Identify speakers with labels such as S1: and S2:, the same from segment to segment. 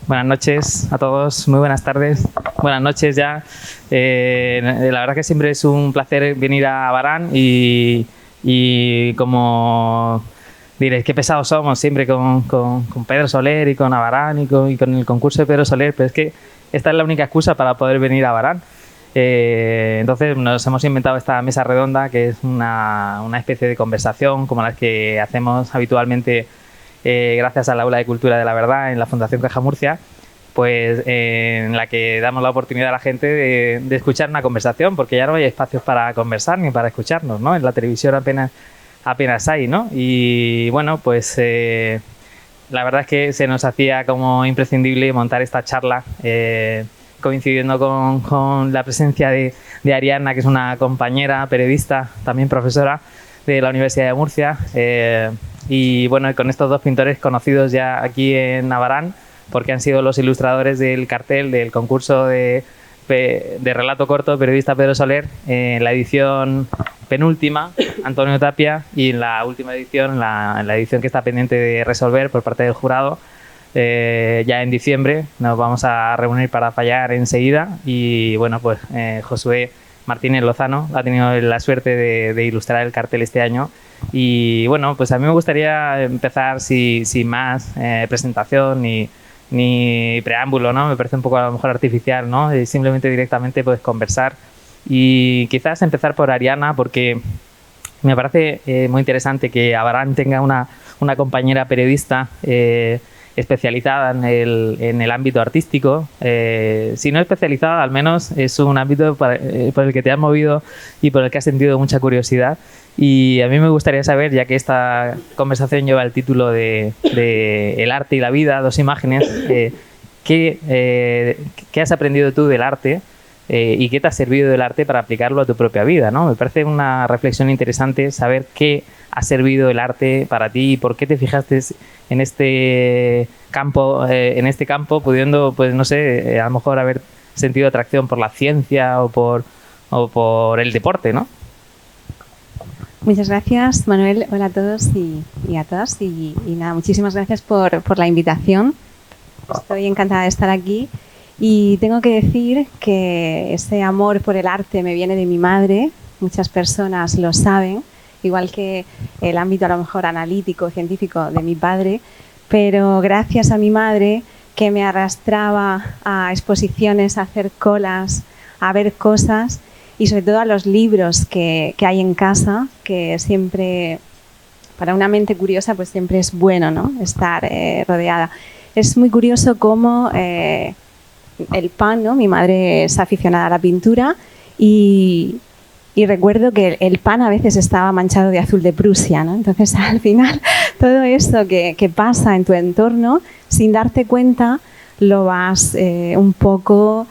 S1: Buenas noches a todos, muy buenas tardes, buenas noches ya. La verdad que siempre es un placer venir a Abarán y como diréis, qué pesados somos siempre con Pedro Soler y con Abarán y con el concurso de Pedro Soler, pero es que esta es la única excusa para poder venir a Abarán. Entonces nos hemos inventado esta mesa redonda, que es una especie de conversación como las que hacemos habitualmente gracias al Aula de Cultura de la Verdad en la Fundación Caja Murcia, pues en la que damos la oportunidad a la gente de escuchar una conversación, porque ya no hay espacios para conversar ni para escucharnos, ¿no? En la televisión apenas hay, ¿no? Y bueno, pues la verdad es que se nos hacía como imprescindible montar esta charla coincidiendo con la presencia de Ariadna, que es una compañera periodista, también profesora de la Universidad de Murcia, y bueno, con estos dos pintores conocidos ya aquí en Abarán, porque han sido los ilustradores del cartel del concurso de relato corto periodista Pedro Soler, en la edición penúltima Antonio Tapia, y en la última edición, en la edición que está pendiente de resolver por parte del jurado, ya en diciembre nos vamos a reunir para fallar enseguida. Y bueno, pues Josué Martínez Lozano ha tenido la suerte de ilustrar el cartel este año. Y bueno, pues a mí me gustaría empezar sin más presentación ni preámbulo, ¿no? Me parece un poco a lo mejor artificial, ¿no? Simplemente directamente pues conversar y quizás empezar por Ariadna, porque me parece muy interesante que Abarán tenga una compañera periodista especializada en el ámbito artístico. Si no especializada, al menos es un ámbito por el que te has movido y por el que has sentido mucha curiosidad. Y a mí me gustaría saber, ya que esta conversación lleva el título de El arte y la vida, dos imágenes, ¿qué has aprendido tú del arte y qué te ha servido del arte para aplicarlo a tu propia vida, ¿no? Me parece una reflexión interesante saber qué ha servido el arte para ti y por qué te fijaste en este campo, pudiendo, pues no sé, a lo mejor haber sentido atracción por la ciencia o por el deporte, ¿no?
S2: Muchas gracias, Manuel. Hola a todos y a todas. Y nada, muchísimas gracias por la invitación. Estoy encantada de estar aquí. Y tengo que decir que ese amor por el arte me viene de mi madre. Muchas personas lo saben, igual que el ámbito a lo mejor analítico, científico de mi padre. Pero gracias a mi madre, que me arrastraba a exposiciones, a hacer colas, a ver cosas, y sobre todo a los libros que hay en casa, que siempre, para una mente curiosa, pues siempre es bueno, ¿no? Estar rodeada. Es muy curioso cómo el pan, ¿no? Mi madre es aficionada a la pintura y recuerdo que el pan a veces estaba manchado de azul de Prusia, ¿no? Entonces, al final, todo esto que pasa en tu entorno, sin darte cuenta, lo vas un poco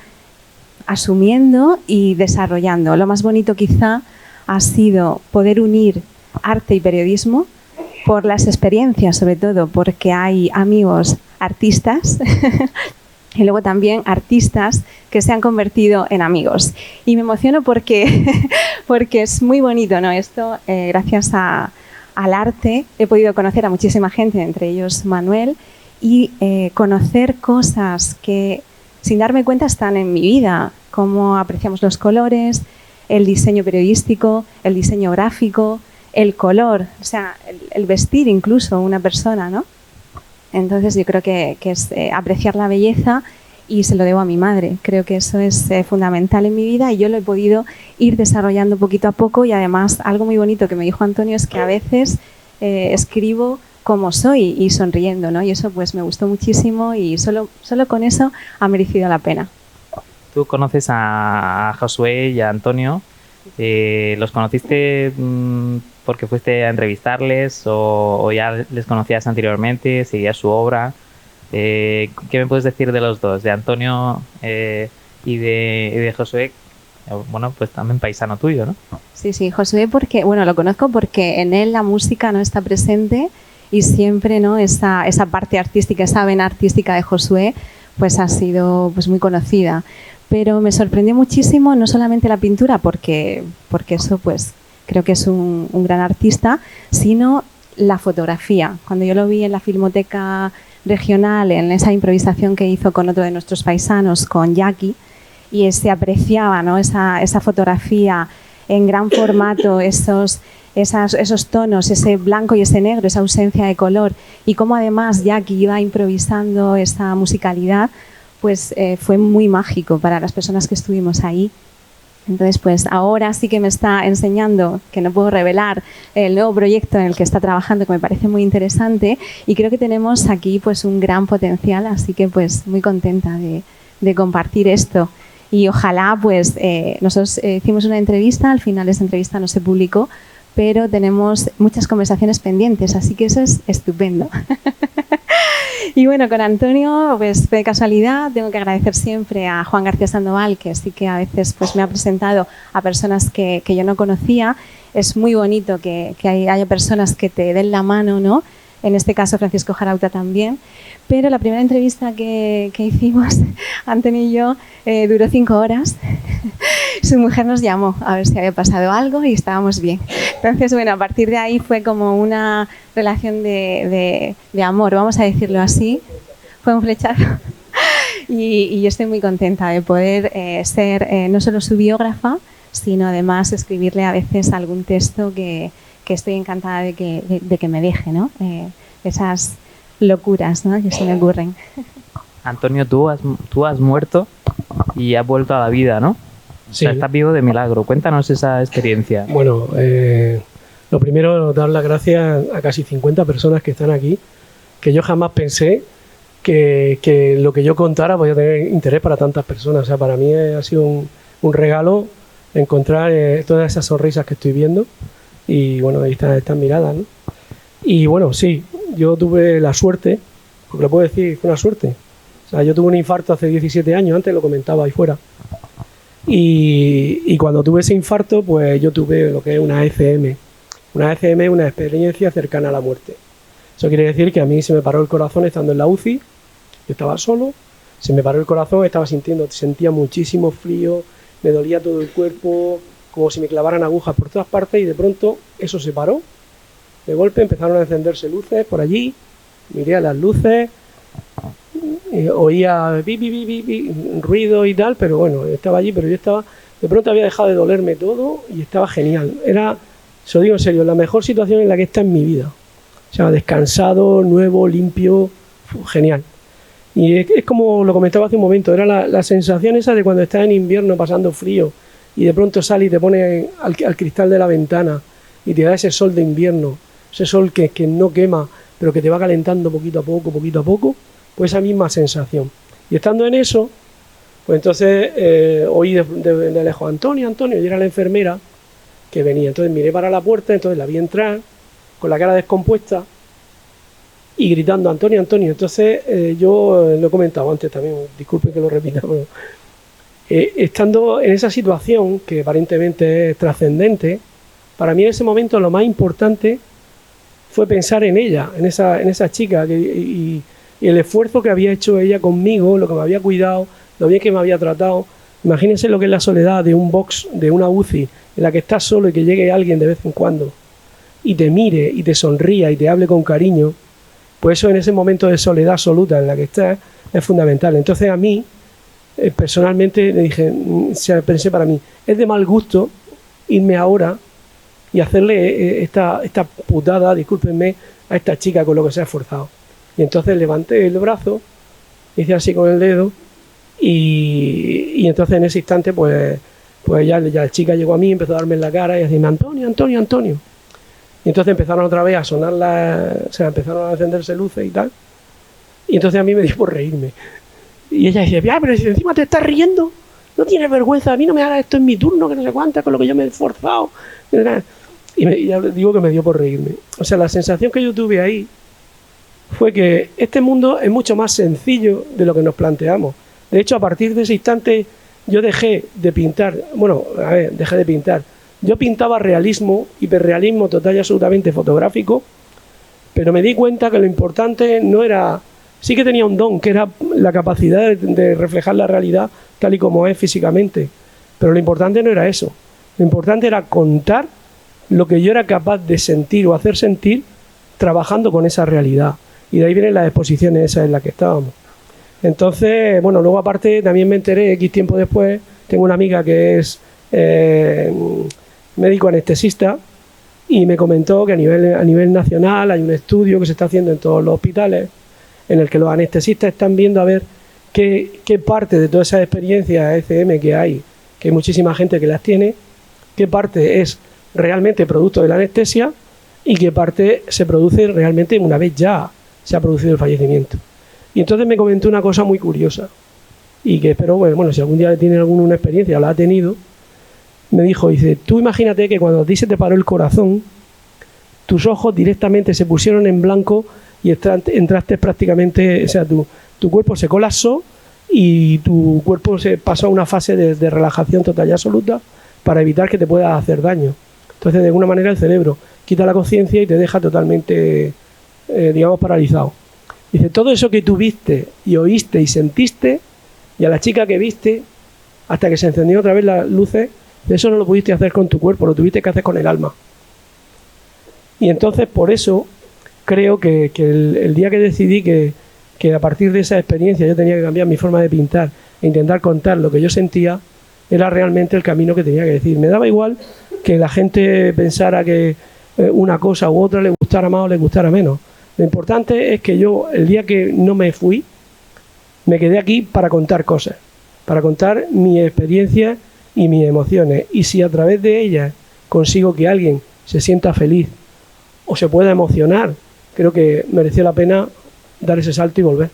S2: asumiendo y desarrollando. Lo más bonito quizá ha sido poder unir arte y periodismo por las experiencias, sobre todo porque hay amigos artistas y luego también artistas que se han convertido en amigos. Y me emociono porque es muy bonito, ¿no? Esto, gracias al arte, he podido conocer a muchísima gente, entre ellos Manuel, y conocer cosas que sin darme cuenta están en mi vida, cómo apreciamos los colores, el diseño periodístico, el diseño gráfico, el color, o sea, el vestir incluso una persona, ¿no? Entonces yo creo que es apreciar la belleza, y se lo debo a mi madre. Creo que eso es fundamental en mi vida y yo lo he podido ir desarrollando poquito a poco. Y además algo muy bonito que me dijo Antonio es que a veces escribo como soy y sonriendo, ¿no? Y eso pues me gustó muchísimo y solo con eso ha merecido la pena.
S1: Tú conoces a Josué y a Antonio. ¿Los conociste porque fuiste a entrevistarles o ya les conocías anteriormente, seguías su obra? ¿Qué me puedes decir de los dos, de Antonio y de Josué? Bueno, pues también paisano tuyo, ¿no?
S2: Sí, Josué, porque, bueno, lo conozco porque en él la música no está presente y siempre, ¿no? Esa parte artística, esa vena artística de Josué, pues ha sido pues muy conocida. Pero me sorprendió muchísimo no solamente la pintura, porque eso pues creo que es un gran artista, sino la fotografía. Cuando yo lo vi en la Filmoteca regional en esa improvisación que hizo con otro de nuestros paisanos, con Jackie, y se apreciaba, ¿no?, esa fotografía en gran formato, esos tonos, ese blanco y ese negro, esa ausencia de color, y cómo además Jackie iba improvisando esa musicalidad, pues fue muy mágico para las personas que estuvimos ahí. Entonces, pues ahora sí que me está enseñando, que no puedo revelar, el nuevo proyecto en el que está trabajando, que me parece muy interesante, y creo que tenemos aquí pues un gran potencial, así que pues muy contenta de compartir esto. Y ojalá, pues nosotros hicimos una entrevista, al final esa entrevista no se publicó, pero tenemos muchas conversaciones pendientes, así que eso es estupendo. Y bueno, con Antonio, pues de casualidad, tengo que agradecer siempre a Juan García Sandoval, que sí que a veces pues me ha presentado a personas que yo no conocía. Es muy bonito que haya personas que te den la mano, ¿no? En este caso Francisco Jarauta también. Pero la primera entrevista que hicimos, Antonio y yo, duró 5 horas. Su mujer nos llamó a ver si había pasado algo y estábamos bien. Entonces, bueno, a partir de ahí fue como una relación de amor, vamos a decirlo así. Fue un flechazo. Y yo estoy muy contenta de poder ser no solo su biógrafa, sino además escribirle a veces algún texto que estoy encantada de que me deje, ¿no? Esas locuras, ¿no?, que se me ocurren.
S1: Antonio, tú has muerto y has vuelto a la vida, ¿no? Sí. O sea, estás vivo de milagro. Cuéntanos esa experiencia.
S3: Bueno, lo primero, dar las gracias a casi 50 personas que están aquí, que yo jamás pensé que lo que yo contara podía tener interés para tantas personas. O sea, para mí ha sido un regalo encontrar todas esas sonrisas que estoy viendo y, bueno, ahí están estas miradas, ¿no? Y, bueno, sí, yo tuve la suerte, porque lo puedo decir, fue una suerte. O sea, yo tuve un infarto hace 17 años, antes lo comentaba ahí fuera. Y cuando tuve ese infarto, pues yo tuve lo que es una ECM. Una ECM es una experiencia cercana a la muerte. Eso quiere decir que a mí se me paró el corazón estando en la UCI, yo estaba solo, se me paró el corazón, sentía muchísimo frío, me dolía todo el cuerpo, como si me clavaran agujas por todas partes, y de pronto eso se paró. De golpe empezaron a encenderse luces por allí, miré a las luces, oía ruido y tal, pero bueno, estaba allí, pero de pronto había dejado de dolerme todo y estaba genial. Era, se lo digo en serio, la mejor situación en la que está en mi vida. O sea, descansado, nuevo, limpio, genial. Y es como lo comentaba hace un momento, era la sensación esa de cuando estás en invierno pasando frío y de pronto sales y te pones al cristal de la ventana y te da ese sol de invierno, ese sol que no quema, pero que te va calentando poquito a poco, pues esa misma sensación. Y estando en eso, pues entonces oí de lejos, Antonio, y era la enfermera que venía. Entonces miré para la puerta, entonces la vi entrar con la cara descompuesta y gritando, Antonio. Entonces yo lo he comentado antes también, disculpen que lo repita, pero estando en esa situación que aparentemente es trascendente, para mí en ese momento lo más importante fue pensar en ella, en esa chica y el esfuerzo que había hecho ella conmigo, lo que me había cuidado, lo bien que me había tratado. Imagínense lo que es la soledad de un box, de una UCI, en la que estás solo y que llegue alguien de vez en cuando y te mire y te sonría y te hable con cariño. Pues eso, en ese momento de soledad absoluta en la que estás, es fundamental. Entonces a mí, personalmente, le dije, pensé para mí, es de mal gusto irme ahora y hacerle esta putada, discúlpenme, a esta chica con lo que se ha esforzado. Y entonces levanté el brazo, hice así con el dedo y entonces en ese instante pues ya la chica llegó a mí, empezó a darme en la cara y a decirme, Antonio. Y entonces empezaron otra vez a sonar empezaron a encenderse luces y tal. Y entonces a mí me dio por reírme. Y ella decía, pero si encima te estás riendo, no tienes vergüenza, a mí no me hagas esto en mi turno, que no sé cuántas, con lo que yo me he esforzado. Y ya digo que me dio por reírme. O sea, la sensación que yo tuve ahí fue que este mundo es mucho más sencillo de lo que nos planteamos. De hecho, a partir de ese instante yo dejé de pintar. Yo pintaba realismo, hiperrealismo total y absolutamente fotográfico, pero me di cuenta que lo importante no era... Sí que tenía un don, que era la capacidad de reflejar la realidad tal y como es físicamente, pero lo importante no era eso. Lo importante era contar lo que yo era capaz de sentir o hacer sentir trabajando con esa realidad. Y de ahí vienen las exposiciones esas en las que estábamos. Entonces, bueno, luego aparte también me enteré, X tiempo después, tengo una amiga que es médico anestesista y me comentó que a nivel nacional hay un estudio que se está haciendo en todos los hospitales en el que los anestesistas están viendo a ver qué parte de todas esas experiencias ECM que hay muchísima gente que las tiene, qué parte es realmente producto de la anestesia y qué parte se produce realmente una vez ya se ha producido el fallecimiento. Y entonces me comentó una cosa muy curiosa y que espero, bueno, si algún día tiene alguna experiencia o la ha tenido, me dijo, dice, tú imagínate que cuando a ti se te paró el corazón, tus ojos directamente se pusieron en blanco y entraste prácticamente, o sea, tu cuerpo se colapsó y tu cuerpo se pasó a una fase de relajación total y absoluta para evitar que te pueda hacer daño. Entonces, de alguna manera, el cerebro quita la conciencia y te deja totalmente, digamos, paralizado. Dice, todo eso que tú viste y oíste y sentiste, y a la chica que viste, hasta que se encendieron otra vez las luces, eso no lo pudiste hacer con tu cuerpo, lo tuviste que hacer con el alma. Y entonces, por eso, creo que el día que decidí que a partir de esa experiencia yo tenía que cambiar mi forma de pintar e intentar contar lo que yo sentía, era realmente el camino que tenía que decir. Me daba igual que la gente pensara que una cosa u otra le gustara más o le gustara menos. Lo importante es que yo, el día que no me fui, me quedé aquí para contar cosas, para contar mi experiencia y mis emociones. Y si a través de ellas consigo que alguien se sienta feliz o se pueda emocionar, creo que mereció la pena dar ese salto y volver.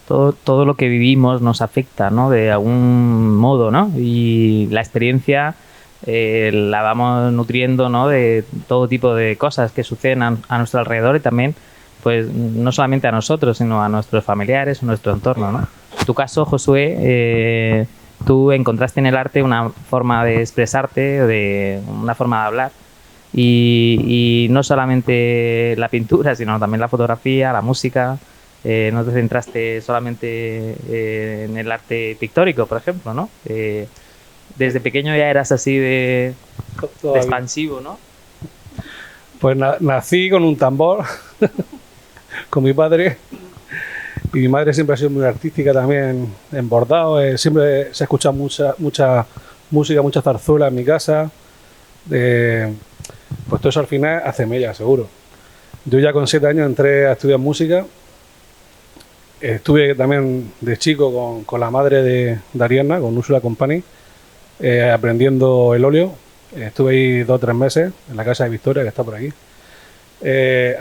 S1: Todo lo que vivimos nos afecta, ¿no? De algún modo, ¿no? Y la experiencia la vamos nutriendo, ¿no? De todo tipo de cosas que suceden a nuestro alrededor y también, pues, no solamente a nosotros, sino a nuestros familiares, a nuestro entorno, ¿no? En tu caso, Josué, tú encontraste en el arte una forma de expresarte, una forma de hablar. Y no solamente la pintura, sino también la fotografía, la música. No te centraste solamente en el arte pictórico, por ejemplo, ¿no? Desde pequeño ya eras así de expansivo, ¿no?
S4: Pues nací con un tambor, con mi padre, y mi madre siempre ha sido muy artística también, en bordado. Siempre se ha escuchado mucha música, mucha zarzuela en mi casa. Pues todo eso al final hace mella, seguro. Yo ya con 7 años entré a estudiar música. Estuve también de chico con la madre de Ariadna, con Úrsula Company, aprendiendo el óleo. Estuve ahí 2 o 3 meses en la casa de Victoria, que está por aquí.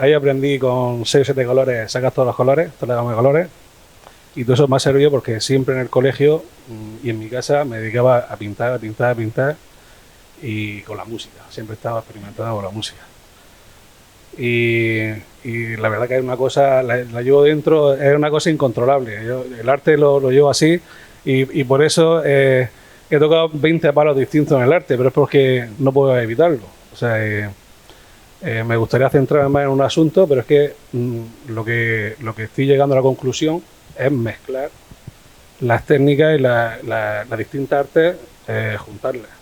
S4: Ahí aprendí con 6 o 7 colores, sacas todos los colores, toda la gama de colores. Y todo eso me ha servido porque siempre en el colegio y en mi casa me dedicaba a pintar. Y con la música, siempre estaba experimentando con la música. Y la verdad que es una cosa, la llevo dentro, es una cosa incontrolable. El arte lo llevo así y por eso he tocado 20 palos distintos en el arte, pero es porque no puedo evitarlo. O sea, me gustaría centrarme más en un asunto, pero es que lo que estoy llegando a la conclusión es mezclar las técnicas y las distintas artes, juntarlas.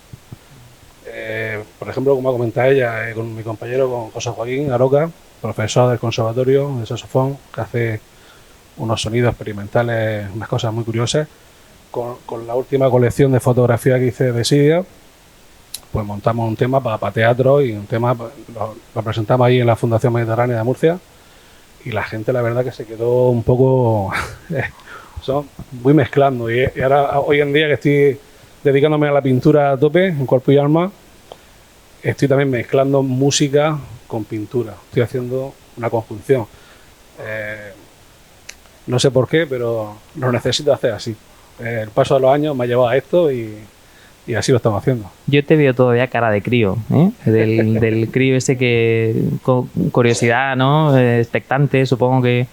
S4: Por ejemplo, como ha comentado ella, con mi compañero, con José Joaquín Aroca, profesor del conservatorio de saxofón, que hace unos sonidos experimentales, unas cosas muy curiosas. Con la última colección de fotografía que hice de Sidia, pues montamos un tema para teatro y un tema lo presentamos ahí en la Fundación Mediterránea de Murcia y la gente, la verdad, que se quedó un poco muy mezclando. Y ahora, hoy en día que estoy dedicándome a la pintura a tope, en cuerpo y alma, estoy también mezclando música con pintura. Estoy haciendo una conjunción. No sé por qué, pero lo necesito hacer así. El paso de los años me ha llevado a esto y así lo estamos haciendo.
S1: Yo te veo todavía cara de crío, ¿eh? Del crío ese que con curiosidad, ¿no? Expectante, supongo que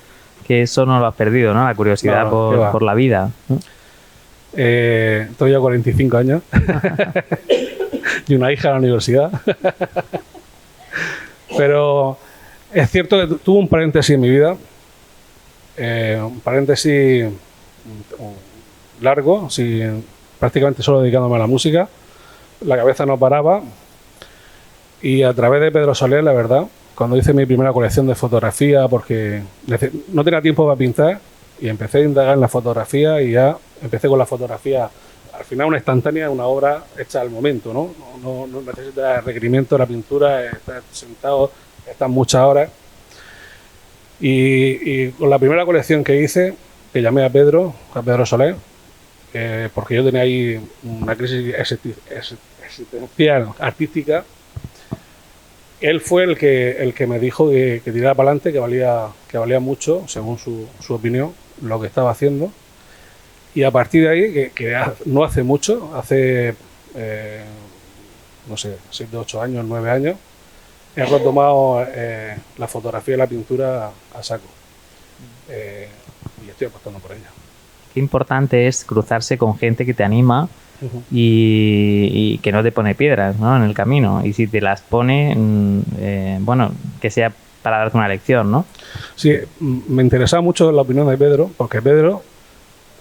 S1: eso no lo has perdido, ¿no? La curiosidad por la vida, ¿no?
S4: Estoy ya 45 años y una hija en la universidad. Pero es cierto que tuve un paréntesis en mi vida, un paréntesis largo, prácticamente solo dedicándome a la música. La cabeza no paraba y a través de Pedro Soler, la verdad, cuando hice mi primera colección de fotografía, porque no tenía tiempo para pintar y empecé a indagar en la fotografía y ya empecé con la fotografía. Al final una instantánea es una obra hecha al momento, ¿no? No necesita requerimiento de la pintura, estar sentado, están muchas horas. Y con la primera colección que hice, que llamé a Pedro Soler, porque yo tenía ahí una crisis existencial artística, él fue el que me dijo que tirara para adelante, que valía mucho, según su opinión, lo que estaba haciendo. Y a partir de ahí, que no hace mucho, hace, no sé, 7, 8 años, 9 años, he retomado la fotografía y la pintura a saco. Y estoy apostando por ella.
S1: Qué importante es cruzarse con gente que te anima y que no te pone piedras, ¿no?, en el camino. Y si te las pone, bueno, que sea para darte una lección, ¿no? Sí,
S4: me interesaba mucho la opinión de Pedro, porque Pedro,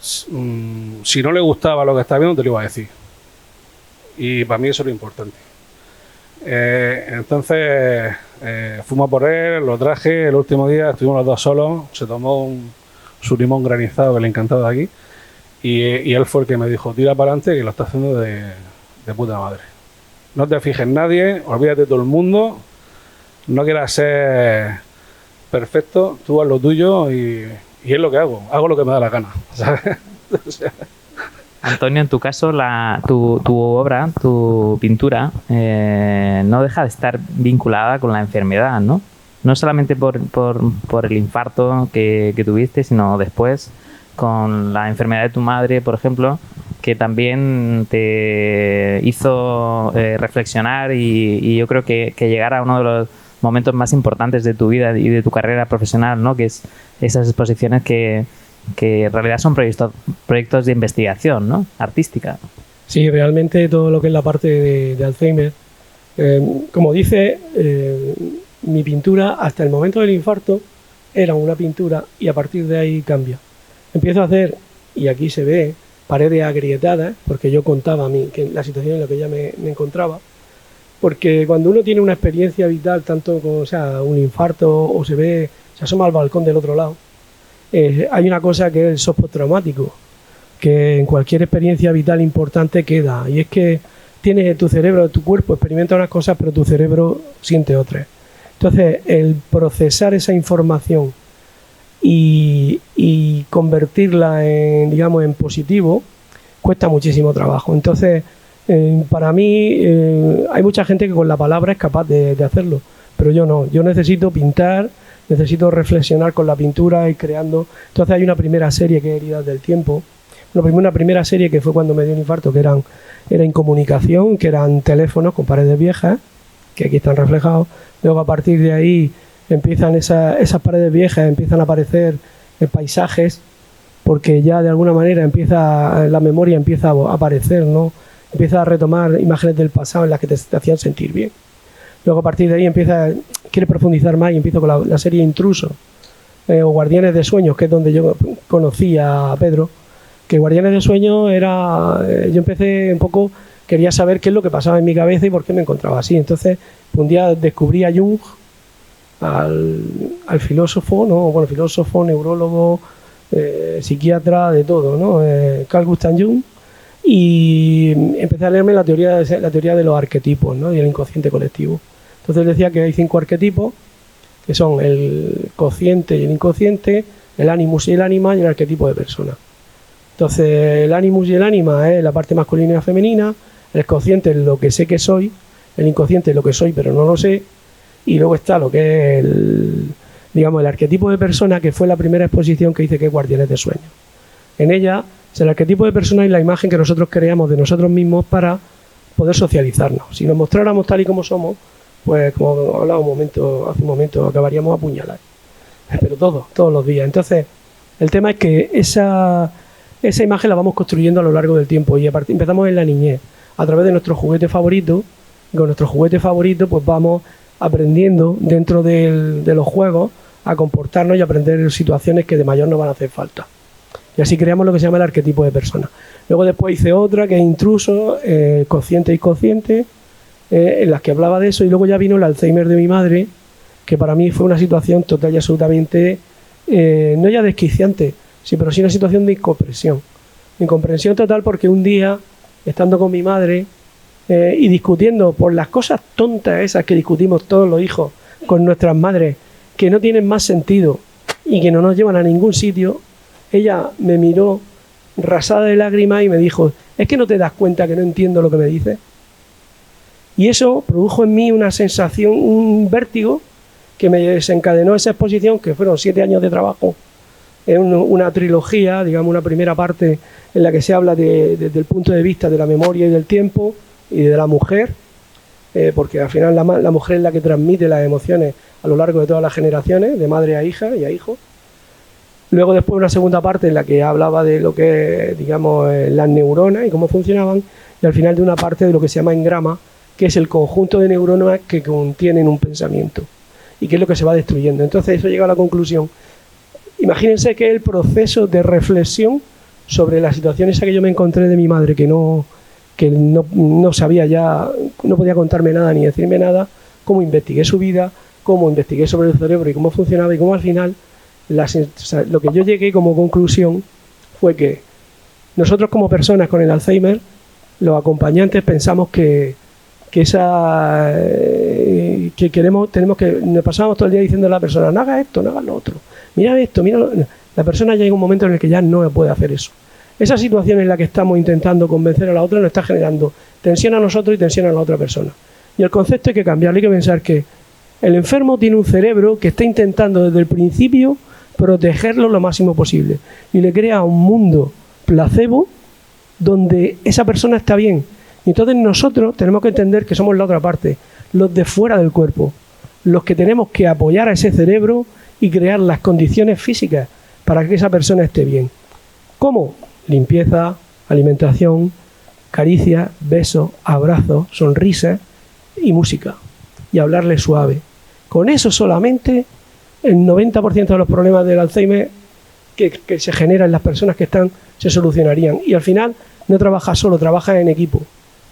S4: si no le gustaba lo que estaba viendo, te lo iba a decir. Y para mí eso es lo importante. Entonces fuimos a por él, lo traje, el último día estuvimos los dos solos, se tomó su limón granizado que le encantaba de aquí y él fue el que me dijo, tira para adelante que lo está haciendo de puta madre. No te fijes en nadie, olvídate de todo el mundo, no quieras ser perfecto, tú haz lo tuyo y es lo que hago lo que me da la gana, ¿sabes? O sea,
S1: Antonio, en tu caso, tu obra, tu pintura, no deja de estar vinculada con la enfermedad, ¿no? No solamente por el infarto que tuviste, sino después con la enfermedad de tu madre, por ejemplo, que también te hizo reflexionar y yo creo que llegar a uno de los momentos más importantes de tu vida y de tu carrera profesional, ¿no? Que es esas exposiciones que en realidad son proyectos de investigación, ¿no?, artística.
S3: Sí, realmente todo lo que es la parte de Alzheimer, como dice, mi pintura hasta el momento del infarto era una pintura y a partir de ahí cambia. Empiezo a hacer, y aquí se ve, paredes agrietadas, porque yo contaba a mí que la situación en la que ya me encontraba, porque cuando uno tiene una experiencia vital, tanto como un infarto o se asoma al balcón del otro lado, hay una cosa que es el shock postraumático, que en cualquier experiencia vital importante queda, y es que tienes tu cerebro, tu cuerpo experimenta unas cosas, pero tu cerebro siente otras. Entonces, el procesar esa información y convertirla en positivo cuesta muchísimo trabajo. Entonces, para mí, hay mucha gente que con la palabra es capaz de hacerlo, pero yo no. Yo necesito pintar, necesito reflexionar con la pintura y creando. Entonces hay una primera serie que es Heridas del Tiempo. Una primera serie que fue cuando me dio un infarto, que era Incomunicación, que eran teléfonos con paredes viejas, que aquí están reflejados. Luego a partir de ahí empiezan esas paredes viejas, empiezan a aparecer paisajes, porque ya de alguna manera la memoria empieza a aparecer, ¿no? Empieza a retomar imágenes del pasado en las que te hacían sentir bien. Luego a partir de ahí quiere profundizar más y empiezo con la serie Intruso, o Guardianes de Sueños, que es donde yo conocí a Pedro. Que Guardianes de Sueños yo empecé un poco, quería saber qué es lo que pasaba en mi cabeza y por qué me encontraba así. Entonces un día descubrí a Jung, al filósofo, ¿no? Bueno, filósofo, neurólogo, psiquiatra, de todo, ¿no? Carl Gustav Jung, y empecé a leerme la teoría de los arquetipos, ¿no? Y el inconsciente colectivo. Entonces decía que hay 5 arquetipos, que son el consciente y el inconsciente, el animus y el ánima, y el arquetipo de persona. Entonces el animus y el ánima es la parte masculina y la femenina, el consciente es lo que sé que soy, el inconsciente es lo que soy pero no lo sé, y luego está lo que es el arquetipo de persona, que fue la primera exposición que hice, que es Guardianes de Sueños. En ella, el arquetipo de persona es la imagen que nosotros creamos de nosotros mismos para poder socializarnos. Si nos mostráramos tal y como somos, pues como hablaba hace un momento, acabaríamos a puñalar. Pero todos los días. Entonces, el tema es que esa imagen la vamos construyendo a lo largo del tiempo y empezamos en la niñez, a través de nuestros juguetes favoritos. Y con nuestros juguetes favoritos pues vamos aprendiendo dentro de los juegos a comportarnos y a aprender situaciones que de mayor nos van a hacer falta. Y así creamos lo que se llama el arquetipo de persona. Luego después hice otra que es Intruso, consciente e inconsciente, en las que hablaba de eso, y luego ya vino el Alzheimer de mi madre, que para mí fue una situación total y absolutamente, no ya desquiciante, sí, pero sí una situación de incomprensión. Incomprensión total porque un día, estando con mi madre y discutiendo por las cosas tontas esas que discutimos todos los hijos con nuestras madres, que no tienen más sentido y que no nos llevan a ningún sitio, ella me miró rasada de lágrimas y me dijo: ¿es que no te das cuenta que no entiendo lo que me dices? Y eso produjo en mí una sensación, un vértigo que me desencadenó esa exposición, que fueron 7 años de trabajo en una trilogía, digamos una primera parte en la que se habla desde el punto de vista de la memoria y del tiempo y de la mujer, porque al final la mujer es la que transmite las emociones a lo largo de todas las generaciones, de madre a hija y a hijo. Luego después una segunda parte en la que hablaba de lo que, digamos, las neuronas y cómo funcionaban, y al final de una parte de lo que se llama engrama, que es el conjunto de neuronas que contienen un pensamiento y que es lo que se va destruyendo. Entonces eso llega a la conclusión. Imagínense que el proceso de reflexión sobre la situación esa que yo me encontré de mi madre, que no sabía ya, no podía contarme nada ni decirme nada, cómo investigué su vida, cómo investigué sobre el cerebro y cómo funcionaba, y cómo al final lo que yo llegué como conclusión fue que nosotros como personas con el Alzheimer, los acompañantes, pensamos que tenemos que, nos pasamos todo el día diciendo a la persona: no hagas esto, no hagas lo otro, mira esto, mira lo... La persona llega un momento en el que ya no puede hacer eso. Esa situación en la que estamos intentando convencer a la otra nos está generando tensión a nosotros y tensión a la otra persona. Y el concepto hay que cambiarlo, hay que pensar que el enfermo tiene un cerebro que está intentando desde el principio protegerlo lo máximo posible y le crea un mundo placebo donde esa persona está bien. Y entonces nosotros tenemos que entender que somos la otra parte, los de fuera del cuerpo, los que tenemos que apoyar a ese cerebro y crear las condiciones físicas para que esa persona esté bien. ¿Cómo? Limpieza, alimentación, caricias, besos, abrazos, sonrisas y música. Y hablarle suave. Con eso solamente el 90% de los problemas del Alzheimer que se generan en las personas que están se solucionarían. Y al final no trabajas solo, trabajas en equipo,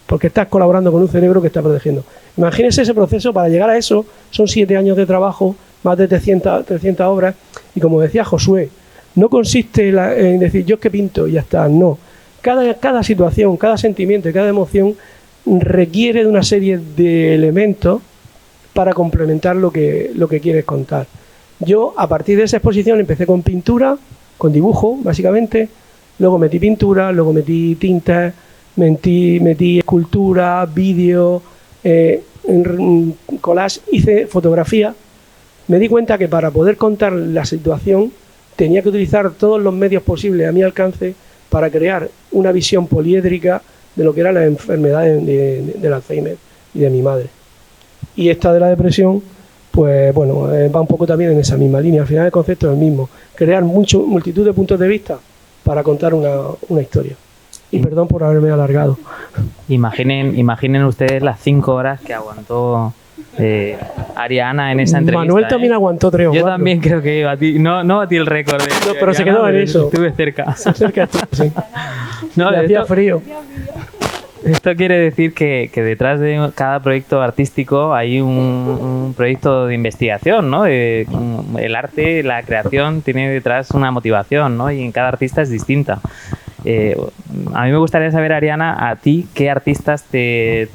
S3: porque estás colaborando con un cerebro que está protegiendo. Imagínense ese proceso. Para llegar a eso son 7 años de trabajo, más de 300 obras, y como decía Josué, no consiste en decir yo es que pinto y ya está, no. Cada situación, cada sentimiento y cada emoción requiere de una serie de elementos para complementar lo que quieres contar. Yo, a partir de esa exposición, empecé con pintura, con dibujo, básicamente, luego metí pintura, luego metí tintas, metí escultura, vídeo, collage, hice fotografía. Me di cuenta que para poder contar la situación tenía que utilizar todos los medios posibles a mi alcance para crear una visión poliédrica de lo que era la enfermedad del Alzheimer y de mi madre. Y esta de la depresión, pues bueno, va un poco también en esa misma línea. Al final el concepto es el mismo, crear multitud de puntos de vista para contar una historia. Y perdón por haberme alargado.
S1: Imaginen ustedes las 5 horas que aguantó Ariana en esa entrevista.
S3: Manuel también aguantó 3 o 4.
S1: Yo también creo que no batí el récord.
S3: No, pero se quedó en eso.
S1: Estuve cerca.
S3: Sí.
S1: No,
S3: le hacía frío.
S1: Esto quiere decir que detrás de cada proyecto artístico hay un proyecto de investigación, ¿no? El arte, la creación tiene detrás una motivación, ¿no? Y en cada artista es distinta. A mí me gustaría saber, Ariana, a ti qué artistas que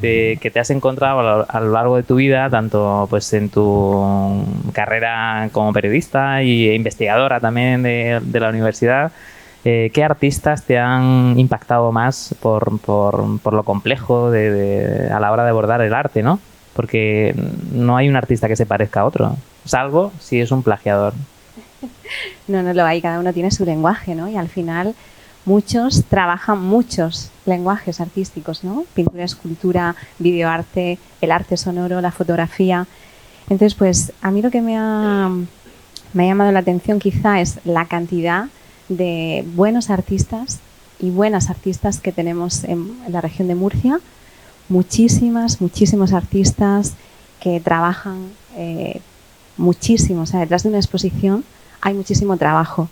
S1: te has encontrado a lo largo de tu vida, tanto pues en tu carrera como periodista e investigadora también de la universidad. ¿Qué artistas te han impactado más por lo complejo a la hora de abordar el arte, ¿no? Porque no hay un artista que se parezca a otro, salvo si es un plagiador.
S2: No lo hay, cada uno tiene su lenguaje, ¿no? Y al final muchos trabajan muchos lenguajes artísticos, ¿no? Pintura, escultura, videoarte, el arte sonoro, la fotografía. Entonces, pues a mí lo que me ha llamado la atención quizá es la cantidad de buenos artistas y buenas artistas que tenemos en la región de Murcia. Muchísimos artistas que trabajan muchísimo. O sea, detrás de una exposición hay muchísimo trabajo.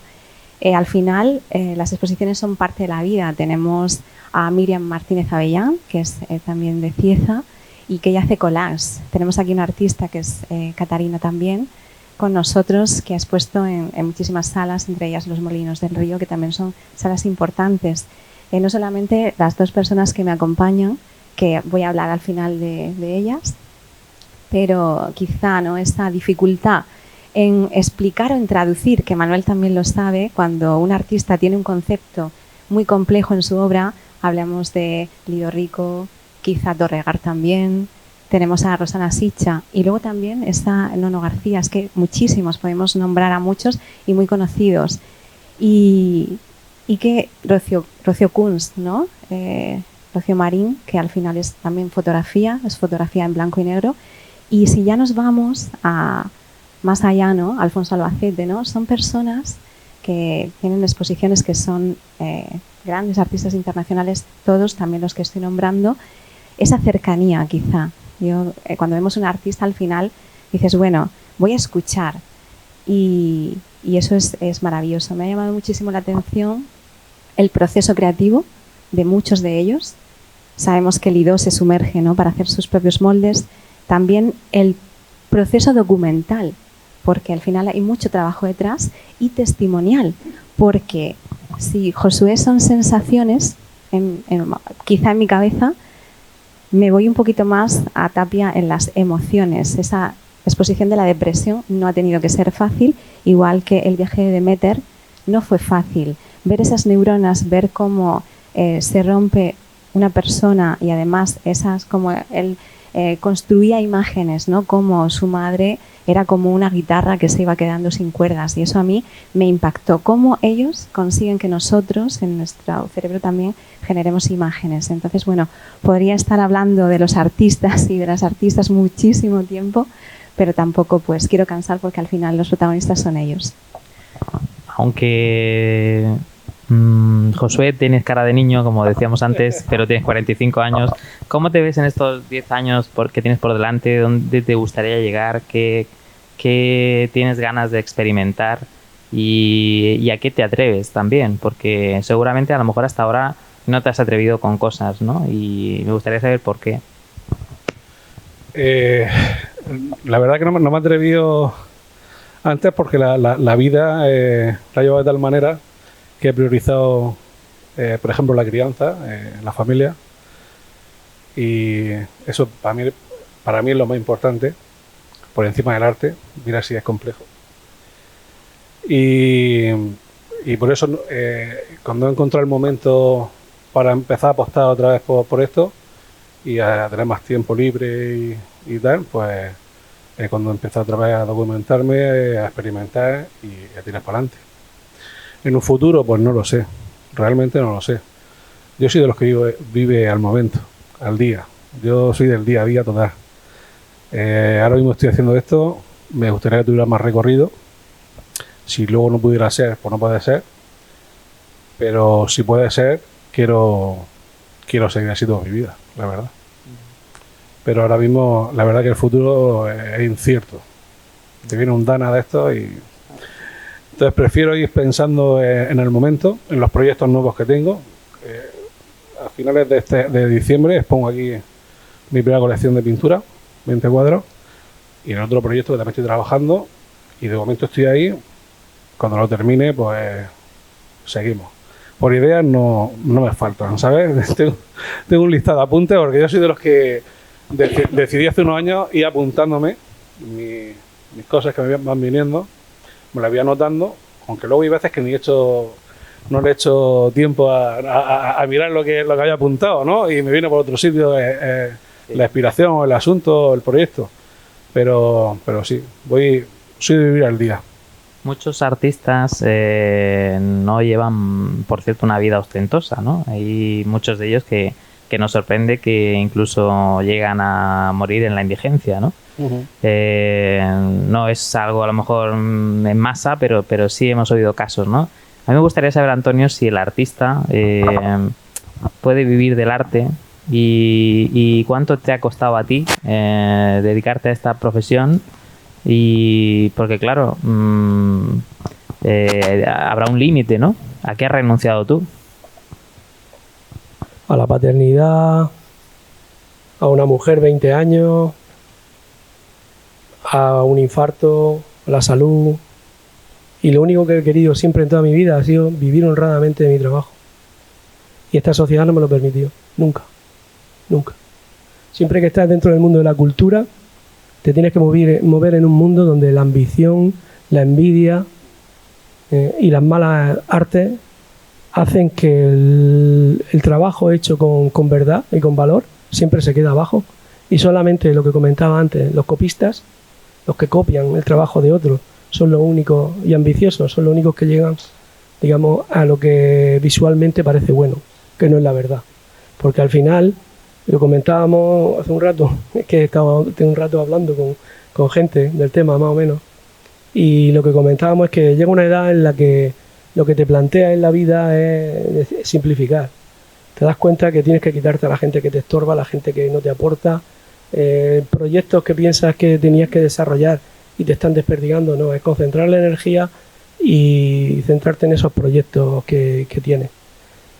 S2: Al final, las exposiciones son parte de la vida. Tenemos a Miriam Martínez Avellán, que es también de Cieza, y que ella hace collages. Tenemos aquí una artista que es Catarina también, con nosotros, que ha expuesto en muchísimas salas, entre ellas Los Molinos del Río, que también son salas importantes. No solamente las dos personas que me acompañan, que voy a hablar al final de ellas, pero quizá, ¿no?, esta dificultad en explicar o en traducir, que Manuel también lo sabe, cuando un artista tiene un concepto muy complejo en su obra, hablamos de Lido Rico, quizá Dorregar también, tenemos a Rosana Sicha y luego también está Nono García, es que muchísimos, podemos nombrar a muchos y muy conocidos. Y que Rocío Kunst, ¿no? Rocío Marín, que al final es también fotografía, es fotografía en blanco y negro. Y si ya nos vamos a más allá, ¿no? Alfonso Albacete, ¿no? Son personas que tienen exposiciones que son grandes artistas internacionales, todos, también los que estoy nombrando. Esa cercanía, quizá. Yo, cuando vemos un artista, al final dices, bueno, voy a escuchar. Y eso es maravilloso. Me ha llamado muchísimo la atención el proceso creativo de muchos de ellos. Sabemos que Lido se sumerge, ¿no?, para hacer sus propios moldes. También el proceso documental, porque al final hay mucho trabajo detrás, y testimonial, porque si Josué son sensaciones, quizá en mi cabeza, me voy un poquito más a Tapia en las emociones. Esa exposición de la depresión no ha tenido que ser fácil, igual que el viaje de Demeter no fue fácil. Ver esas neuronas, ver cómo se rompe una persona y además esas, como él construía imágenes, ¿no?, como su madre era como una guitarra que se iba quedando sin cuerdas, y eso a mí me impactó. Cómo ellos consiguen que nosotros, en nuestro cerebro también, generemos imágenes. Entonces, bueno, podría estar hablando de los artistas y de las artistas muchísimo tiempo, pero tampoco pues quiero cansar, porque al final los protagonistas son ellos.
S1: Aunque Josué, tienes cara de niño, como decíamos antes, pero tienes 45 años. ¿Cómo te ves en estos 10 años que tienes por delante? ¿Dónde te gustaría llegar? ¿Qué tienes ganas de experimentar? ¿Y a qué te atreves también? Porque seguramente a lo mejor hasta ahora no te has atrevido con cosas, ¿no? Y me gustaría saber por qué.
S4: La verdad que no me he atrevido antes, porque la vida la he llevado de tal manera que he priorizado, por ejemplo, la crianza, la familia, y eso para mí es lo más importante, por encima del arte. Mira si es complejo. Y por eso, cuando he encontrado el momento para empezar a apostar otra vez por esto y a tener más tiempo libre y tal, pues cuando empecé otra vez a documentarme, a experimentar y a tirar para adelante. En un futuro, pues no lo sé, realmente no lo sé. Yo soy de los que vive al momento, al día. Yo soy del día a día total. Ahora mismo estoy haciendo esto, me gustaría que tuviera más recorrido. Si luego no pudiera ser, pues no puede ser. Pero si puede ser, quiero seguir así toda mi vida, la verdad. Pero ahora mismo, la verdad que el futuro es incierto. Te viene un Dana de esto y... Entonces prefiero ir pensando en el momento, en los proyectos nuevos que tengo. A finales de diciembre expongo aquí mi primera colección de pintura, 20 cuadros, y en otro proyecto que también estoy trabajando, y de momento estoy ahí. Cuando lo termine, pues seguimos. Por ideas no me faltan, ¿sabes? Tengo un listado de apuntes, porque yo soy de los que decidí hace unos años ir apuntándome mis cosas que me van viniendo. Me la voy anotando, aunque luego hay veces que no le he hecho tiempo a mirar lo que había apuntado, ¿no? Y me viene por otro sitio la inspiración, o el asunto, o el proyecto. Pero sí, soy de vivir al día.
S1: Muchos artistas no llevan, por cierto, una vida ostentosa, ¿no? Hay muchos de ellos que nos sorprende que incluso llegan a morir en la indigencia, ¿no? Uh-huh. No es algo a lo mejor en masa, pero sí hemos oído casos, ¿no? A mí me gustaría saber, Antonio, si el artista puede vivir del arte y cuánto te ha costado a ti dedicarte a esta profesión, y porque claro, habrá un límite, ¿no? ¿A qué has renunciado tú?
S3: A la paternidad, a una mujer 20 años, a un infarto, a la salud. Y lo único que he querido siempre en toda mi vida ha sido vivir honradamente de mi trabajo. Y esta sociedad no me lo permitió, nunca, nunca. Siempre que estás dentro del mundo de la cultura, te tienes que mover en un mundo donde la ambición, la envidia y las malas artes hacen que el trabajo hecho con verdad y con valor siempre se queda abajo. Y solamente lo que comentaba antes, los copistas, los que copian el trabajo de otros, son los únicos, y ambiciosos, son los únicos que llegan, digamos, a lo que visualmente parece bueno, que no es la verdad. Porque al final, lo comentábamos hace un rato, es que estaba un rato hablando con gente del tema más o menos, y lo que comentábamos es que llega una edad en la que lo que te plantea en la vida es simplificar. Te das cuenta que tienes que quitarte a la gente que te estorba, a la gente que no te aporta, proyectos que piensas que tenías que desarrollar y te están desperdigando, no, es concentrar la energía y centrarte en esos proyectos que tienes.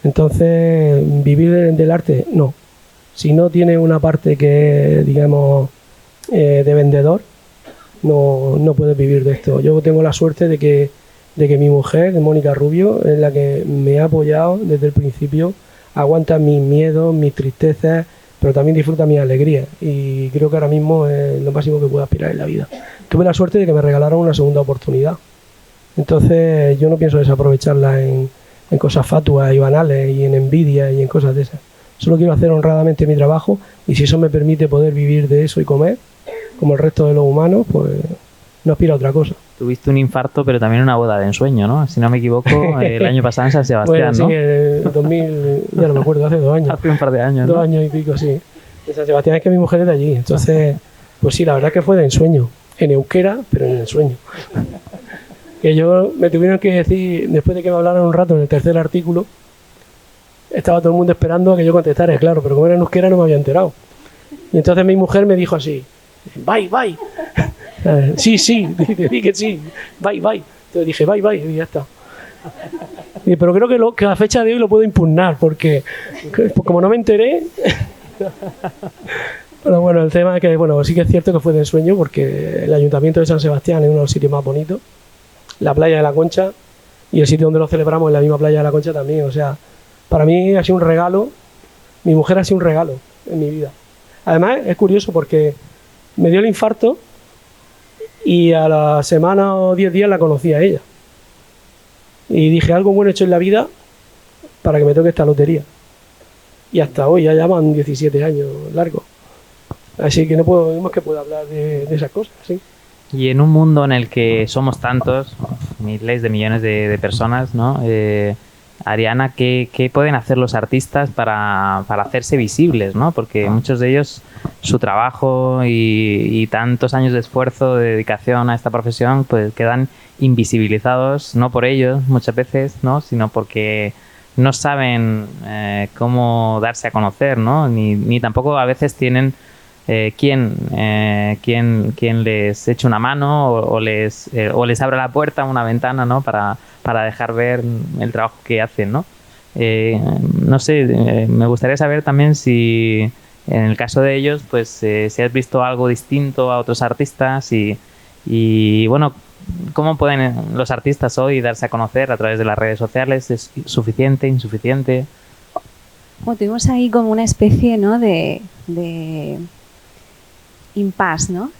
S3: Entonces, vivir del arte, no. Si no tienes una parte que es, digamos, de vendedor, no puedes vivir de esto. Yo tengo la suerte de que mi mujer, Mónica Rubio, es la que me ha apoyado desde el principio, aguanta mis miedos, mis tristezas, pero también disfruta mi alegría, y creo que ahora mismo es lo máximo que puedo aspirar en la vida. Tuve la suerte de que me regalaron una segunda oportunidad, entonces yo no pienso desaprovecharla en cosas fatuas y banales y en envidia y en cosas de esas. Solo quiero hacer honradamente mi trabajo, y si eso me permite poder vivir de eso y comer, como el resto de los humanos, pues no aspiro a otra cosa.
S1: Tuviste un infarto, pero también una boda de ensueño, ¿no? Si no me equivoco, el año pasado en San Sebastián,
S3: bueno, sí,
S1: ¿no?
S3: en 2000, ya no me acuerdo, hace 2 años.
S1: Hace un par de años,
S3: 2
S1: ¿no?
S3: años y pico, sí. En San Sebastián es que mi mujer es de allí, entonces, pues sí, la verdad que fue de ensueño. En euskera, pero en ensueño. Que yo me tuvieron que decir, después de que me hablaran un rato en el tercer artículo, estaba todo el mundo esperando a que yo contestara, claro, pero como era en euskera no me había enterado. Y entonces mi mujer me dijo así, bye, bye. Sí, te dije que sí, bye. Entonces dije, bye, y ya está. Pero creo que a la fecha de hoy lo puedo impugnar, porque como no me enteré... Pero bueno, el tema es que, bueno, sí que es cierto que fue de ensueño, porque el Ayuntamiento de San Sebastián es uno de los sitios más bonitos, la playa de la Concha, y el sitio donde lo celebramos es la misma playa de la Concha también. O sea, para mí ha sido un regalo, mi mujer ha sido un regalo en mi vida. Además, es curioso porque me dio el infarto y a la semana o 10 días la conocí a ella. Y dije, algo bueno hecho en la vida para que me toque esta lotería. Y hasta hoy, ya van 17 años largos. Así que no más que puedo hablar de esas cosas, sí.
S1: Y en un mundo en el que somos tantos, miles de millones de personas, ¿no? Ariana, ¿qué pueden hacer los artistas para hacerse visibles, ¿no? Porque muchos de ellos, su trabajo y tantos años de esfuerzo, de dedicación a esta profesión, pues quedan invisibilizados, no por ellos muchas veces, ¿no? Sino porque no saben cómo darse a conocer, ¿no? Ni tampoco a veces tienen quién les eche una mano o les abra la puerta, una ventana, ¿no? Para dejar ver el trabajo que hacen, ¿no? No sé, me gustaría saber también si en el caso de ellos, pues si has visto algo distinto a otros artistas y bueno, ¿cómo pueden los artistas hoy darse a conocer a través de las redes sociales? ¿Es suficiente, insuficiente?
S2: Bueno, tuvimos ahí como una especie, ¿no?, de impasse, ¿no?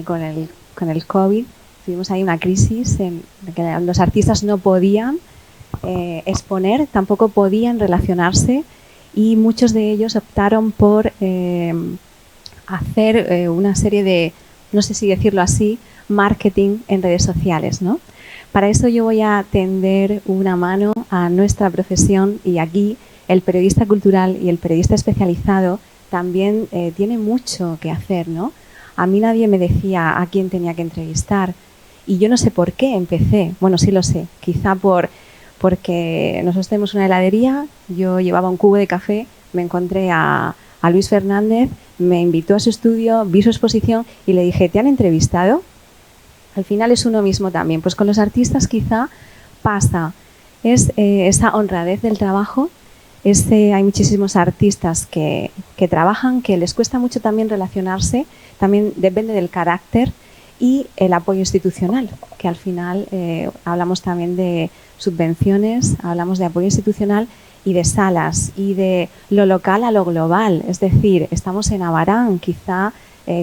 S2: Con el COVID tuvimos ahí una crisis en la que los artistas no podían exponer, tampoco podían relacionarse, y muchos de ellos optaron por hacer una serie de, no sé si decirlo así, marketing en redes sociales, ¿no? Para eso yo voy a tender una mano a nuestra profesión, y aquí el periodista cultural y el periodista especializado también tiene mucho que hacer, ¿no? A mí nadie me decía a quién tenía que entrevistar, y yo no sé por qué empecé. Bueno, sí lo sé, quizá porque nosotros tenemos una heladería, yo llevaba un cubo de café, me encontré a Luis Fernández, me invitó a su estudio, vi su exposición y le dije, ¿te han entrevistado? Al final es uno mismo también. Pues con los artistas quizá pasa, es esa honradez del trabajo, Hay muchísimos artistas que trabajan, que les cuesta mucho también relacionarse, también depende del carácter y el apoyo institucional, que al final hablamos también de subvenciones, hablamos de apoyo institucional y de salas y de lo local a lo global. Es decir, estamos en Abarán, quizá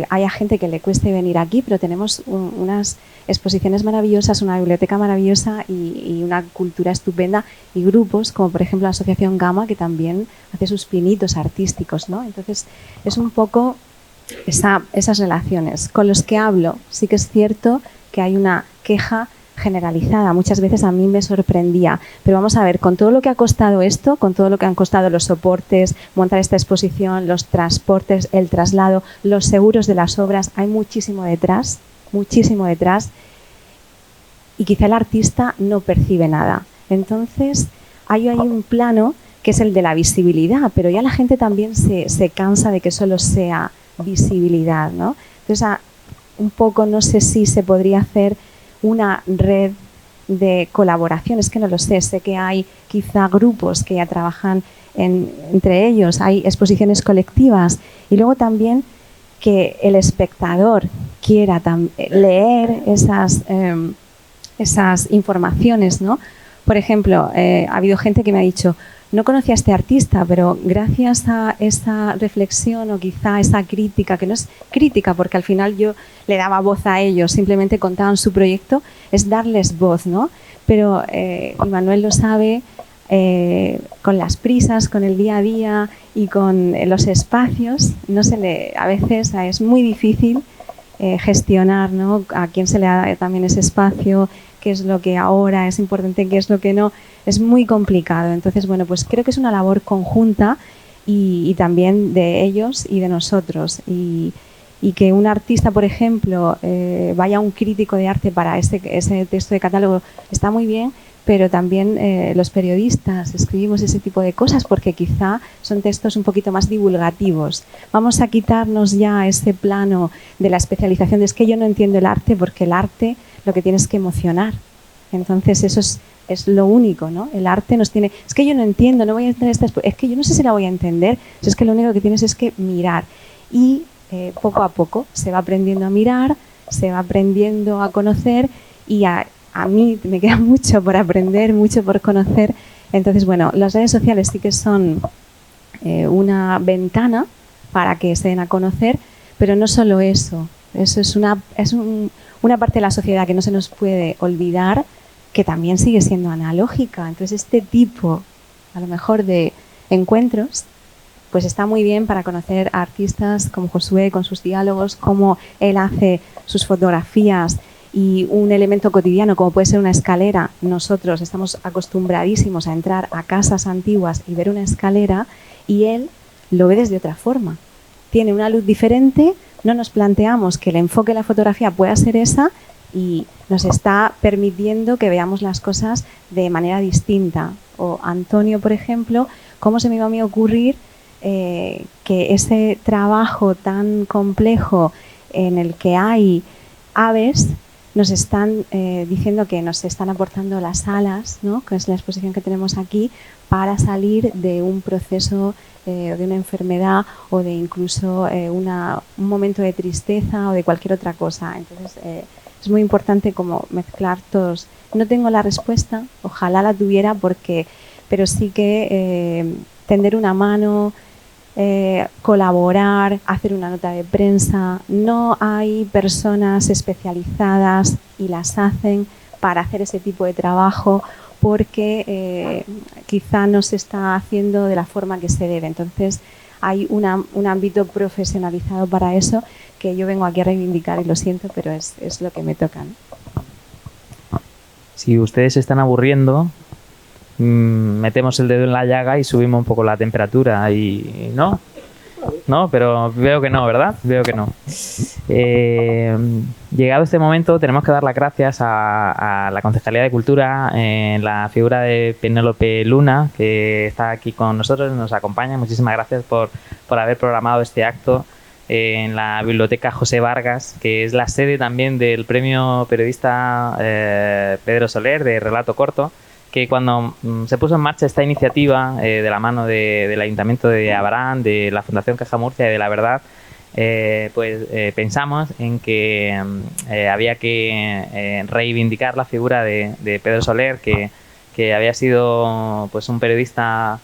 S2: haya gente que le cueste venir aquí, pero tenemos unas exposiciones maravillosas, una biblioteca maravillosa y una cultura estupenda y grupos como por ejemplo la Asociación Gama, que también hace sus pinitos artísticos, ¿no? Entonces es un poco esas relaciones. Con los que hablo sí que es cierto que hay una queja generalizada. Muchas veces a mí me sorprendía. Pero vamos a ver, con todo lo que ha costado esto, con todo lo que han costado los soportes, montar esta exposición, los transportes, el traslado, los seguros de las obras, hay muchísimo detrás, y quizá el artista no percibe nada. Entonces, hay un plano que es el de la visibilidad, pero ya la gente también se cansa de que solo sea visibilidad, ¿no? Entonces, un poco no sé si se podría hacer una red de colaboración, es que no lo sé que hay quizá grupos que ya trabajan entre ellos, hay exposiciones colectivas y luego también que el espectador quiera leer esas informaciones, ¿no? Por ejemplo, ha habido gente que me ha dicho, no conocía a este artista, pero gracias a esa reflexión o quizá esa crítica, que no es crítica porque al final yo le daba voz a ellos, simplemente contaban su proyecto, es darles voz, ¿no? Pero Manuel lo sabe, con las prisas, con el día a día y con los espacios, a veces es muy difícil gestionar, ¿no? A quién se le da también ese espacio, qué es lo que ahora es importante, qué es lo que no, es muy complicado. Entonces, bueno, pues creo que es una labor conjunta y también de ellos y de nosotros. Y que un artista, por ejemplo, vaya a un crítico de arte para ese texto de catálogo está muy bien, pero también los periodistas escribimos ese tipo de cosas porque quizá son textos un poquito más divulgativos. Vamos a quitarnos ya ese plano de la especialización de es que yo no entiendo el arte, porque el arte lo que tiene es que emocionar. Entonces eso es lo único, ¿no? El arte nos tiene... Es que yo no entiendo, no voy a entender es que yo no sé si la voy a entender, es que lo único que tienes es que mirar. Y poco a poco se va aprendiendo a mirar, se va aprendiendo a conocer y a mí me queda mucho por aprender, mucho por conocer. Entonces, bueno, las redes sociales sí que son una ventana para que se den a conocer, pero no solo eso. Eso es una parte de la sociedad que no se nos puede olvidar, que también sigue siendo analógica. Entonces, este tipo, a lo mejor, de encuentros, pues está muy bien para conocer a artistas como Josué, con sus diálogos, cómo él hace sus fotografías y un elemento cotidiano como puede ser una escalera. Nosotros estamos acostumbradísimos a entrar a casas antiguas y ver una escalera y él lo ve desde otra forma. Tiene una luz diferente, no nos planteamos que el enfoque de la fotografía pueda ser esa y nos está permitiendo que veamos las cosas de manera distinta. O Antonio, por ejemplo, ¿cómo se me iba a mí ocurrir que ese trabajo tan complejo en el que hay aves nos están diciendo que nos están aportando las alas, ¿no? Que es la exposición que tenemos aquí, para salir de un proceso de una enfermedad o de incluso un momento de tristeza o de cualquier otra cosa. Entonces es muy importante como mezclar todos. No tengo la respuesta, ojalá la tuviera, pero sí que tender una mano, colaborar, hacer una nota de prensa. No hay personas especializadas y las hacen para hacer ese tipo de trabajo porque quizá no se está haciendo de la forma que se debe. Entonces hay un ámbito profesionalizado para eso que yo vengo aquí a reivindicar y lo siento, pero es lo que me toca, ¿no?
S1: Si ustedes se están aburriendo, metemos el dedo en la llaga y subimos un poco la temperatura y no, pero veo que no, ¿verdad? Veo que no. Llegado este momento tenemos que dar las gracias a la Concejalía de Cultura en la figura de Penélope Luna, que está aquí con nosotros, nos acompaña. Muchísimas gracias por haber programado este acto en la Biblioteca José Vargas, que es la sede también del premio periodista Pedro Soler de relato corto, que cuando se puso en marcha esta iniciativa de la mano del Ayuntamiento de Abarán, de la Fundación Caja Murcia y de La Verdad, pensamos en que había que reivindicar la figura de Pedro Soler, que había sido pues un periodista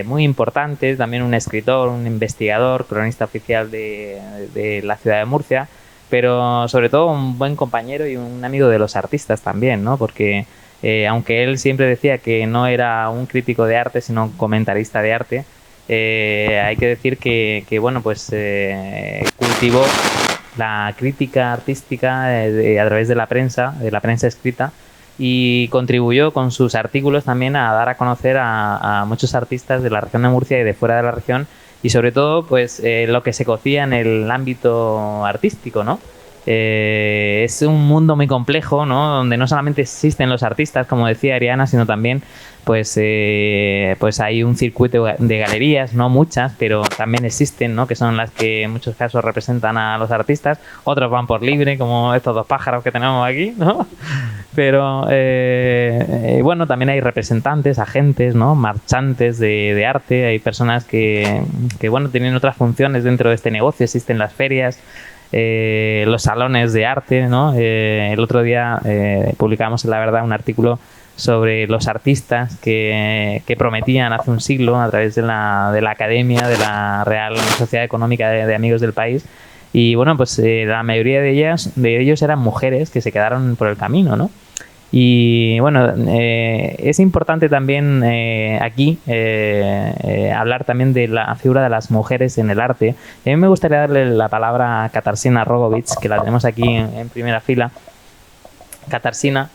S1: muy importante, también un escritor, un investigador, cronista oficial de la ciudad de Murcia, pero sobre todo un buen compañero y un amigo de los artistas también, ¿no? Porque aunque él siempre decía que no era un crítico de arte, sino un comentarista de arte, hay que decir que bueno, pues cultivó la crítica artística a través de la prensa escrita, y contribuyó con sus artículos también a dar a conocer a muchos artistas de la región de Murcia y de fuera de la región, y sobre todo pues lo que se cocía en el ámbito artístico, ¿no? Es un mundo muy complejo, ¿no? Donde no solamente existen los artistas, como decía Ariana, sino también pues hay un circuito de galerías, no muchas, pero también existen, ¿no? Que son las que en muchos casos representan a los artistas. Otros van por libre, como estos dos pájaros que tenemos aquí, ¿no? Pero bueno, también hay representantes, agentes, ¿no? Marchantes de arte. Hay personas que bueno, tienen otras funciones dentro de este negocio. Existen las ferias, los salones de arte, ¿no? El otro día publicamos en La Verdad un artículo sobre los artistas que prometían hace un siglo a través de la Academia de la Real Sociedad Económica de Amigos del País. Y bueno, pues la mayoría de ellos eran mujeres que se quedaron por el camino, ¿no? Y bueno, es importante también aquí hablar también de la figura de las mujeres en el arte. A mí me gustaría darle la palabra a Katarzyna Rogovic, que la tenemos aquí en primera fila. Katarzyna.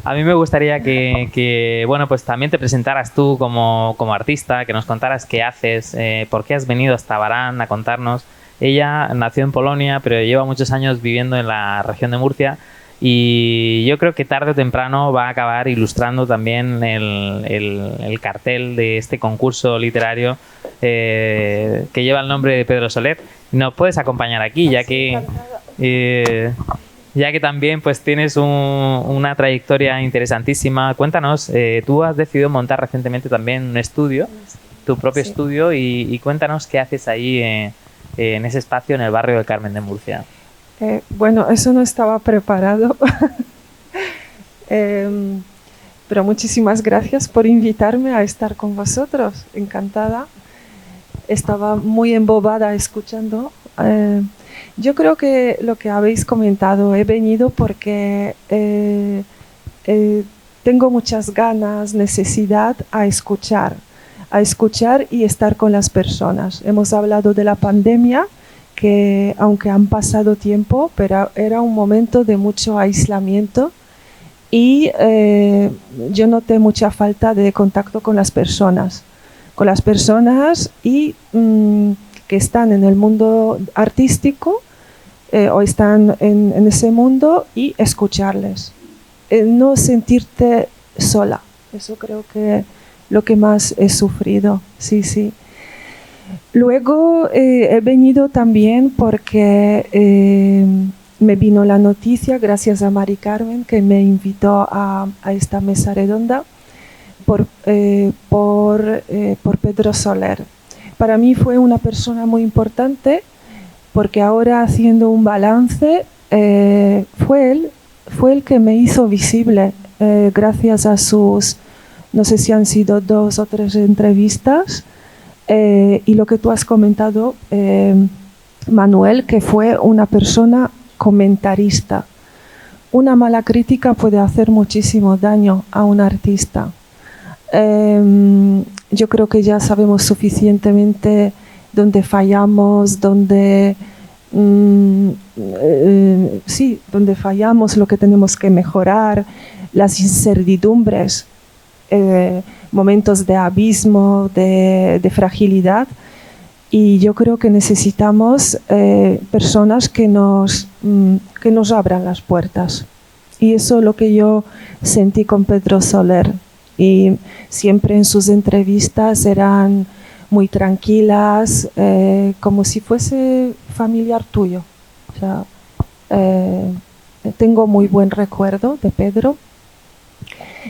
S1: A mí me gustaría que bueno, pues también te presentaras tú como artista, que nos contaras qué haces, por qué has venido hasta Abarán a contarnos. Ella nació en Polonia, pero lleva muchos años viviendo en la región de Murcia, y yo creo que tarde o temprano va a acabar ilustrando también el cartel de este concurso literario que lleva el nombre de Pedro Soler. ¿Nos puedes acompañar aquí, ya que también pues tienes una trayectoria interesantísima? Cuéntanos, tú has decidido montar recientemente también un estudio, tu propio estudio, y cuéntanos qué haces ahí en ese espacio en el barrio del Carmen de Murcia.
S5: Bueno, eso no estaba preparado, pero muchísimas gracias por invitarme a estar con vosotros, encantada. Estaba muy embobada escuchando. Yo creo que lo que habéis comentado, he venido porque tengo muchas ganas, necesidad a escuchar y estar con las personas. Hemos hablado de la pandemia, que aunque han pasado tiempo, pero era un momento de mucho aislamiento, y yo noté mucha falta de contacto con las personas y que están en el mundo artístico o están en ese mundo, y escucharles, no sentirte sola. Eso creo que lo que más he sufrido, sí. Luego he venido también porque me vino la noticia, gracias a Mari Carmen, que me invitó a esta mesa redonda por Pedro Soler. Para mí fue una persona muy importante, porque ahora, haciendo un balance, fue él que me hizo visible, gracias a sus, no sé si han sido 2 o 3 entrevistas, y lo que tú has comentado, Manuel, que fue una persona comentarista. Una mala crítica puede hacer muchísimo daño a un artista. Yo creo que ya sabemos suficientemente dónde fallamos, dónde fallamos, lo que tenemos que mejorar, las incertidumbres, momentos de abismo, de fragilidad. Y yo creo que necesitamos personas que nos abran las puertas. Y eso es lo que yo sentí con Pedro Soler. Y siempre en sus entrevistas eran muy tranquilas, como si fuese familiar tuyo. O sea, tengo muy buen recuerdo de Pedro.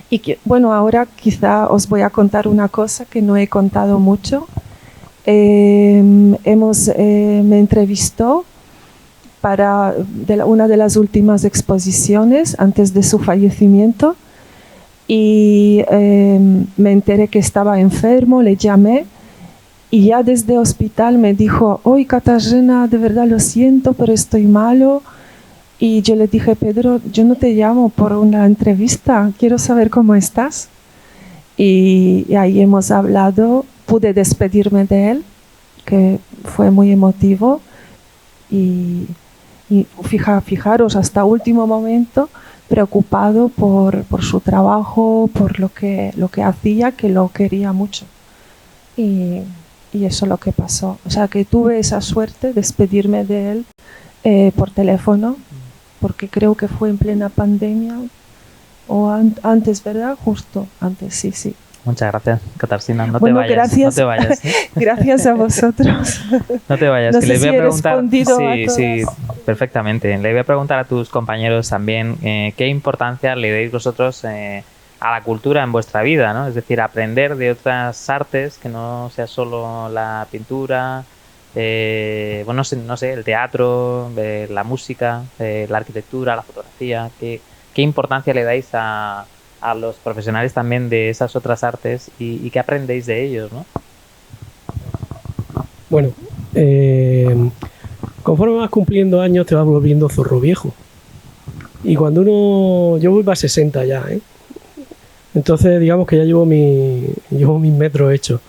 S5: Y que, bueno, ahora quizá os voy a contar una cosa que no he contado mucho. Me entrevistó para una de las últimas exposiciones antes de su fallecimiento y me enteré que estaba enfermo, le llamé y ya desde hospital me dijo: hoy Katarzyna, de verdad lo siento, pero estoy malo. Y yo le dije: Pedro, yo no te llamo por una entrevista, quiero saber cómo estás. Y ahí hemos hablado, pude despedirme de él, que fue muy emotivo. Y fijaros, hasta último momento, preocupado por su trabajo, por lo que hacía, que lo quería mucho. Y eso es lo que pasó. O sea, que tuve esa suerte de despedirme de él por teléfono, porque creo que fue en plena pandemia o antes, ¿verdad? Justo antes, sí.
S1: Muchas gracias, Katarzyna. No
S5: Bueno,
S1: te vayas.
S5: gracias,
S1: no te vayas.
S5: Gracias a vosotros.
S1: No te vayas,
S5: No
S1: que
S5: sé
S1: les voy
S5: si
S1: a
S5: he
S1: preguntar.
S5: respondido a
S1: Sí,
S5: todas.
S1: perfectamente. Le voy a preguntar a tus compañeros también qué importancia le dais vosotros a la cultura en vuestra vida, ¿no? Es decir, aprender de otras artes que no sea solo la pintura, bueno, no sé, el teatro, la música, la arquitectura, la fotografía. ¿Qué importancia le dais a los profesionales también de esas otras artes y qué aprendéis de ellos, ¿no?
S3: Bueno, conforme vas cumpliendo años te vas volviendo zorro viejo. Y cuando yo voy para 60 ya, ¿eh? Entonces digamos que ya llevo mis metros hechos.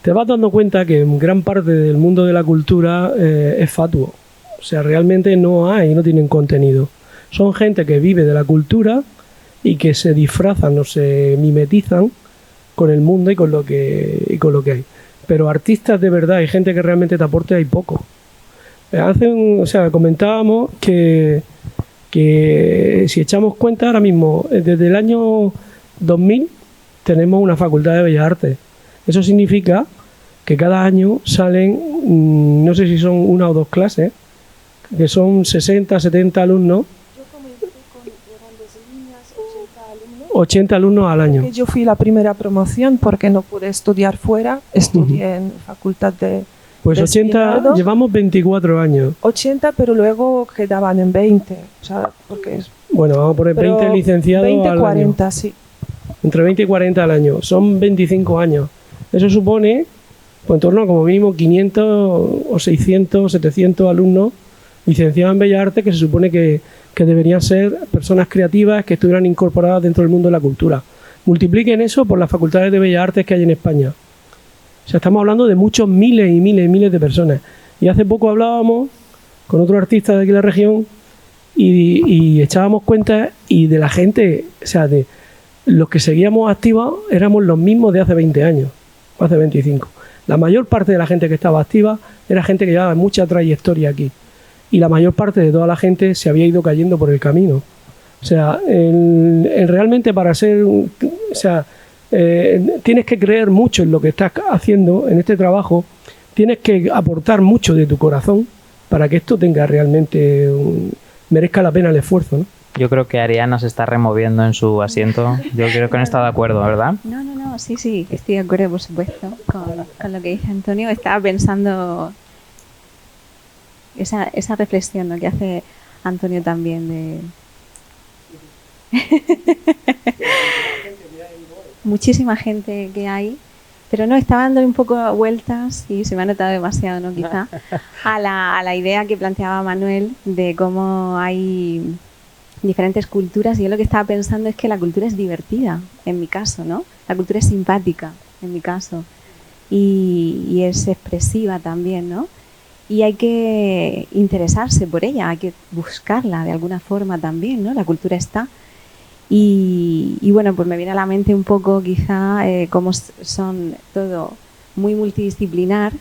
S3: Te vas dando cuenta que en gran parte del mundo de la cultura es fatuo. O sea, realmente no tienen contenido. Son gente que vive de la cultura y que se disfrazan o se mimetizan con el mundo y con lo que hay. Pero artistas de verdad y gente que realmente te aporte hay poco. Comentábamos que si echamos cuenta ahora mismo, desde el año 2000 tenemos una facultad de Bellas Artes. Eso significa que cada año salen, no sé si son una o dos clases, que son 60, 70 alumnos. 80 alumnos al año.
S5: Yo fui la primera promoción porque no pude estudiar fuera, estudié en facultad de...
S3: Pues 80, llevamos 24 años.
S5: 80, pero luego quedaban en 20. O sea, porque
S3: bueno, vamos a poner 20 licenciados
S5: 20,
S3: al
S5: 40,
S3: año.
S5: sí.
S3: Entre 20 y 40 al año. Son 25 años. Eso supone, pues, en torno a como mínimo 500 o 600, 700 alumnos licenciados en Bellas Artes que se supone que deberían ser personas creativas que estuvieran incorporadas dentro del mundo de la cultura. Multipliquen eso por las facultades de Bellas Artes que hay en España. O sea, estamos hablando de muchos miles y miles y miles de personas. Y hace poco hablábamos con otro artista de aquí de la región y echábamos cuenta y de la gente, o sea, de los que seguíamos activos éramos los mismos de hace 20 años, o hace 25. La mayor parte de la gente que estaba activa era gente que llevaba mucha trayectoria aquí. Y la mayor parte de toda la gente se había ido cayendo por el camino. O sea, realmente para ser... tienes que creer mucho en lo que estás haciendo, en este trabajo. Tienes que aportar mucho de tu corazón para que esto tenga realmente... merezca la pena el esfuerzo, ¿no?
S1: Yo creo que Ariana se está removiendo en su asiento. Yo creo que no está de acuerdo, ¿verdad?
S2: No, sí, estoy de acuerdo, por supuesto, con lo que dice Antonio. Estaba pensando... Esa reflexión, ¿no?, que hace Antonio también de... Muchísima gente que hay, pero no, estaba dando un poco vueltas y se me ha notado demasiado, ¿no?, quizá, a la idea que planteaba Manuel de cómo hay diferentes culturas. Y yo lo que estaba pensando es que la cultura es divertida, en mi caso, ¿no? La cultura es simpática, en mi caso, y es expresiva también, ¿no? Y hay que interesarse por ella, hay que buscarla de alguna forma también, ¿no? La cultura está. Y bueno, pues me viene a la mente un poco quizá cómo son todo muy multidisciplinar.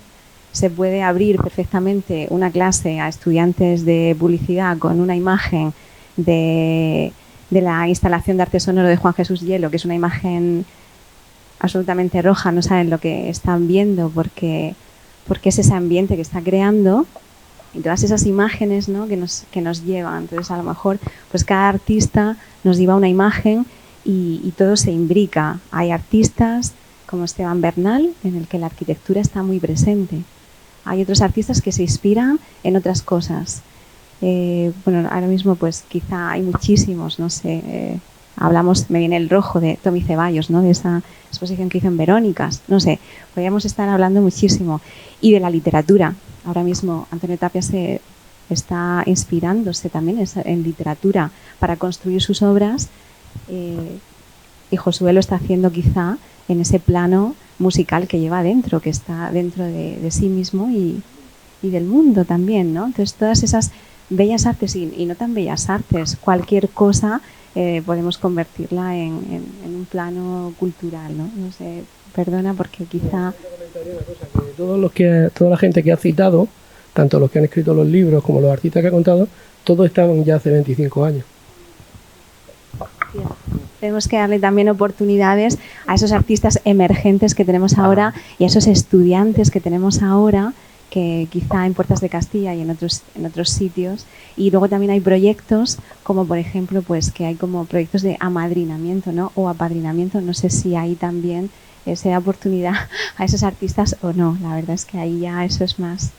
S2: Se puede abrir perfectamente una clase a estudiantes de publicidad con una imagen de la instalación de arte sonoro de Juan Jesús Hielo, que es una imagen absolutamente roja, no saben lo que están viendo porque es ese ambiente que está creando. y todas esas imágenes, ¿no? que nos llevan. Entonces, a lo mejor, pues cada artista nos lleva una imagen y todo se imbrica. Hay artistas como Esteban Bernal, en el que la arquitectura está muy presente. Hay otros artistas que se inspiran en otras cosas. Bueno, ahora mismo pues quizá hay muchísimos, no sé, me viene el rojo de Tommy Ceballos, ¿no? De esa exposición que hizo en Verónicas, no sé, podríamos estar hablando muchísimo. Y de la literatura, ahora mismo Antonio Tapia se está inspirándose también en literatura para construir sus obras, y Josué lo está haciendo quizá en ese plano musical que lleva dentro, que está dentro de sí mismo y del mundo también, ¿no? Entonces todas esas bellas artes y no tan bellas artes, cualquier cosa podemos convertirla en un plano cultural, ¿no? No sé, perdona porque quizá...
S3: Toda la gente que ha citado, tanto los que han escrito los libros como los artistas que ha contado, todos estaban ya hace 25 años.
S2: Tenemos que darle también oportunidades a esos artistas emergentes que tenemos ahora y a esos estudiantes que tenemos ahora, que quizá en Puertas de Castilla y en otros sitios. Y luego también hay proyectos como, por ejemplo, pues que hay como proyectos de amadrinamiento, ¿no? O apadrinamiento. No sé si ahí también se da oportunidad a esos artistas o no. La verdad es que ahí ya eso es más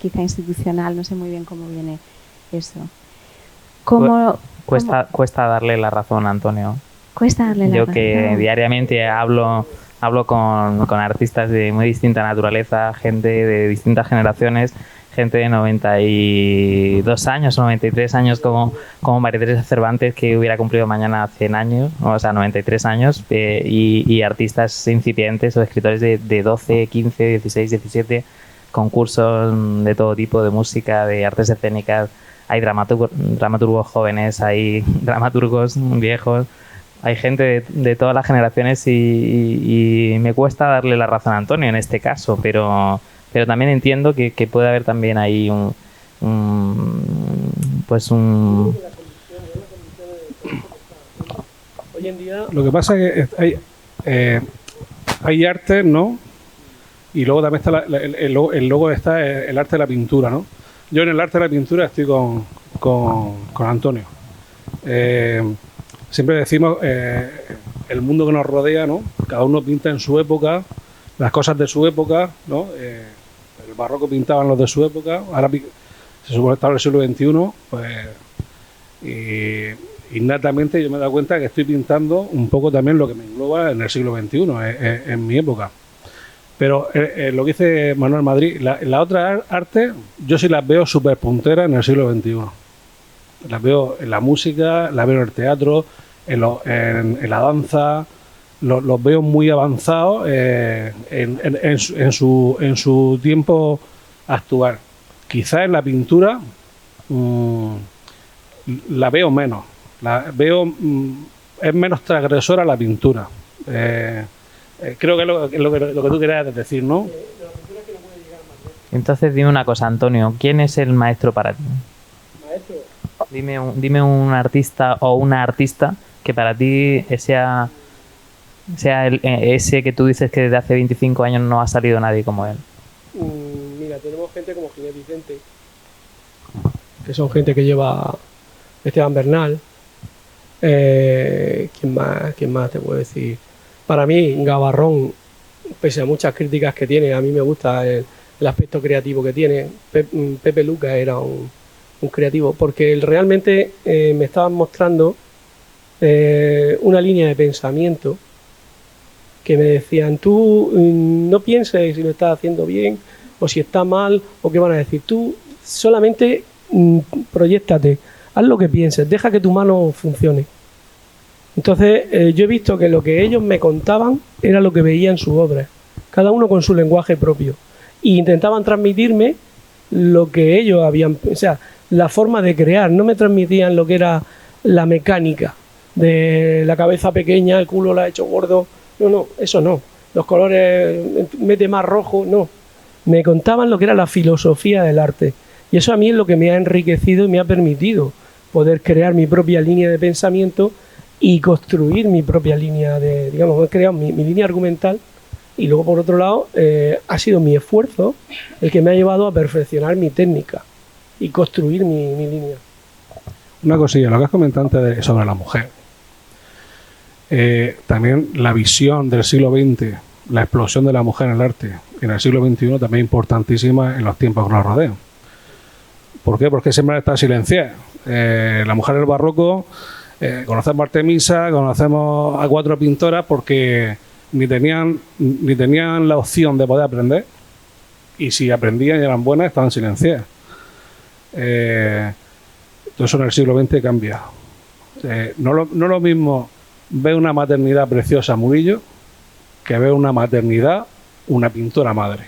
S2: quizá institucional. No sé muy bien cómo viene eso.
S1: Cuesta darle la razón a Antonio.
S2: Cuesta darle la razón.
S1: Yo que diariamente hablo con artistas de muy distinta naturaleza, gente de distintas generaciones, gente de 92 años o 93 años como María Teresa Cervantes, que hubiera cumplido mañana 100 años, o sea, 93 años, y artistas incipientes o escritores de 12, 15, 16, 17, concursos de todo tipo, de música, de artes escénicas. Hay dramaturgos jóvenes, hay dramaturgos viejos, hay gente de todas las generaciones y me cuesta darle la razón a Antonio en este caso, pero también entiendo que puede haber también ahí un
S4: Hoy en día lo que pasa es que hay arte, ¿no? Y luego también está luego está el arte de la pintura, ¿no? Yo en el arte de la pintura estoy con Antonio. Siempre decimos el mundo que nos rodea, ¿no? Cada uno pinta en su época, las cosas de su época, ¿no? El barroco pintaban los de su época, ahora se supone que está en el siglo XXI, pues innatamente yo me he dado cuenta que estoy pintando un poco también lo que me engloba en el siglo XXI, en mi época. Pero lo que dice Manuel Madrid, la otra arte, yo sí las veo súper punteras en el siglo XXI. Las veo en la música, las veo en el teatro, en la danza, los veo muy avanzados en su tiempo actual. Quizás en la pintura la veo menos. Es menos transgresora la pintura. Creo que es lo que tú querías decir, ¿no?
S1: Entonces dime una cosa, Antonio, ¿quién es el maestro para ti?
S3: Maestro.
S1: Dime un artista o una artista que para ti sea ese que tú dices que desde hace 25 años no ha salido nadie como él.
S3: Mira, tenemos gente como Ginés Vicente, que son gente que lleva Esteban Bernal. ¿Quién más te puedo decir? Para mí, Gavarrón, pese a muchas críticas que tiene, a mí me gusta el aspecto creativo que tiene. Pepe Lucas era un creativo, porque él realmente me estaban mostrando una línea de pensamiento que me decían, tú no pienses si lo estás haciendo bien o si está mal o qué van a decir. Tú solamente proyéctate, haz lo que pienses, deja que tu mano funcione. Entonces yo he visto que lo que ellos me contaban era lo que veía en su obra, cada uno con su lenguaje propio, y intentaban transmitirme lo que ellos habían, o sea, la forma de crear. No me transmitían lo que era la mecánica de la cabeza pequeña, el culo lo ha hecho gordo, no, eso no, los colores, mete más rojo, no. Me contaban lo que era la filosofía del arte, y eso a mí es lo que me ha enriquecido y me ha permitido poder crear mi propia línea de pensamiento y construir mi propia línea de, digamos, he creado mi línea argumental, y luego por otro lado ha sido mi esfuerzo el que me ha llevado a perfeccionar mi técnica. y construir mi línea.
S4: Una cosilla, lo que has comentado antes sobre la mujer. También la visión del siglo XX, la explosión de la mujer en el arte en el siglo XXI también importantísima en los tiempos que nos rodean. ¿Por qué? Porque siempre está silenciada. La mujer del barroco, conocemos a Artemisa, conocemos a 4 pintoras porque ni tenían la opción de poder aprender, y si aprendían y eran buenas, estaban silenciadas. Todo eso en el siglo XX cambia. No lo mismo ver una maternidad preciosa Murillo que ver una maternidad, una pintora madre.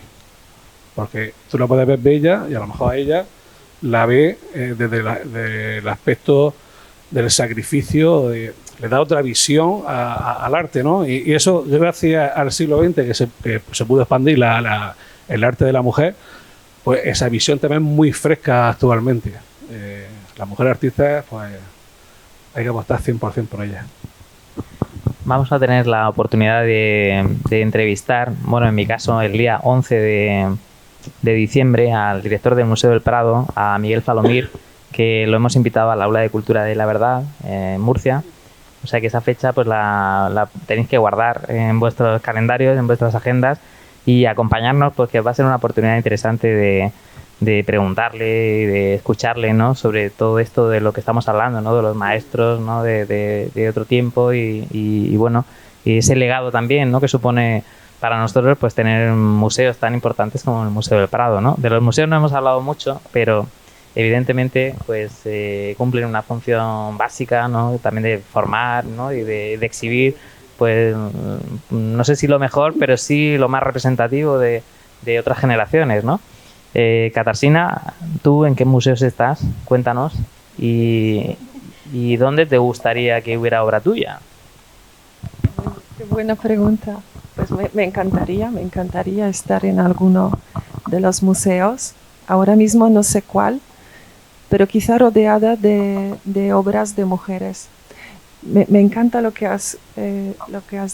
S4: Porque tú la puedes ver bella y a lo mejor a ella la ve desde el aspecto del sacrificio, le da otra visión al arte, ¿no? Y eso, gracias al siglo XX, que se pudo expandir el arte de la mujer, pues esa visión también es muy fresca actualmente. Las mujeres artistas, pues hay que apostar 100% por ellas.
S1: Vamos a tener la oportunidad de entrevistar, bueno, en mi caso, el día 11 de diciembre, al director del Museo del Prado, a Miguel Falomir, que lo hemos invitado al Aula de Cultura de la Verdad, en Murcia. O sea que esa fecha pues la tenéis que guardar en vuestros calendarios, en vuestras agendas, y acompañarnos, porque va a ser una oportunidad interesante de preguntarle y de escucharle, ¿no?, sobre todo esto de lo que estamos hablando, ¿no?, de los maestros, ¿no?, de otro tiempo y bueno, y ese legado también, ¿no?, que supone para nosotros pues tener museos tan importantes como el Museo del Prado, ¿no? De los museos no hemos hablado mucho, pero evidentemente pues cumplen una función básica, ¿no?, también de formar, ¿no?, y de exhibir, pues no sé si lo mejor, pero sí lo más representativo de otras generaciones, ¿no? Katarzyna, ¿tú en qué museos estás? Cuéntanos. ¿Y dónde te gustaría que hubiera obra tuya?
S5: Qué buena pregunta. Pues me encantaría estar en alguno de los museos. Ahora mismo no sé cuál, pero quizá rodeada de obras de mujeres. Me encanta lo que has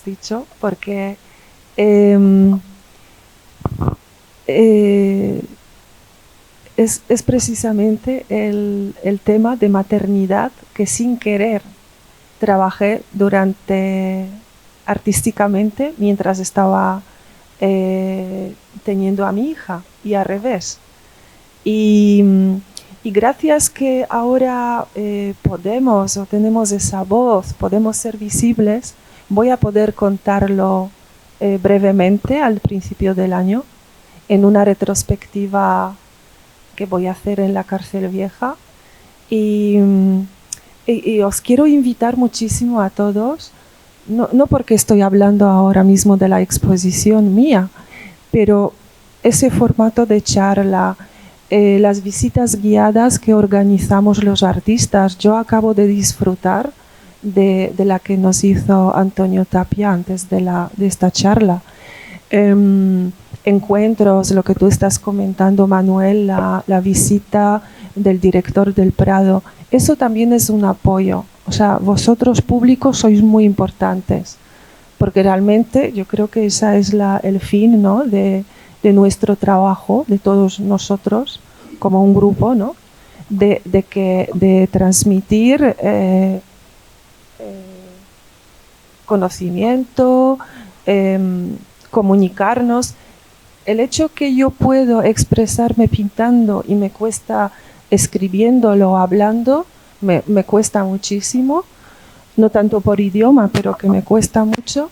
S5: dicho, porque es precisamente el tema de maternidad que sin querer trabajé artísticamente mientras estaba teniendo a mi hija, y al revés. Y gracias que ahora tenemos esa voz, podemos ser visibles, voy a poder contarlo brevemente al principio del año en una retrospectiva que voy a hacer en la Cárcel Vieja, y os quiero invitar muchísimo a todos, no porque estoy hablando ahora mismo de la exposición mía, pero ese formato de charla, las visitas guiadas que organizamos los artistas. Yo acabo de disfrutar de la que nos hizo Antonio Tapia antes de esta charla. Encuentros, lo que tú estás comentando, Manuel, la visita del director del Prado, eso también es un apoyo. O sea, vosotros públicos sois muy importantes, porque realmente yo creo que esa es el fin, ¿no?, de nuestro trabajo, de todos nosotros como un grupo, ¿no?, de transmitir conocimiento, comunicarnos. El hecho que yo puedo expresarme pintando y me cuesta escribiéndolo o hablando, me cuesta muchísimo, no tanto por idioma, pero que me cuesta mucho.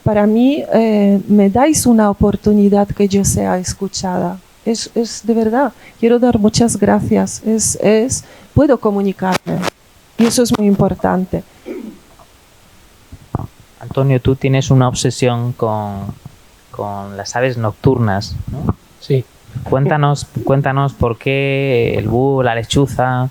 S5: Para mí me dais una oportunidad que yo sea escuchada. Es de verdad, quiero dar muchas gracias. Puedo comunicarme y eso es muy importante.
S1: Antonio, tú tienes una obsesión con las aves nocturnas, ¿no?
S3: Sí.
S1: Cuéntanos por qué el búho, la lechuza,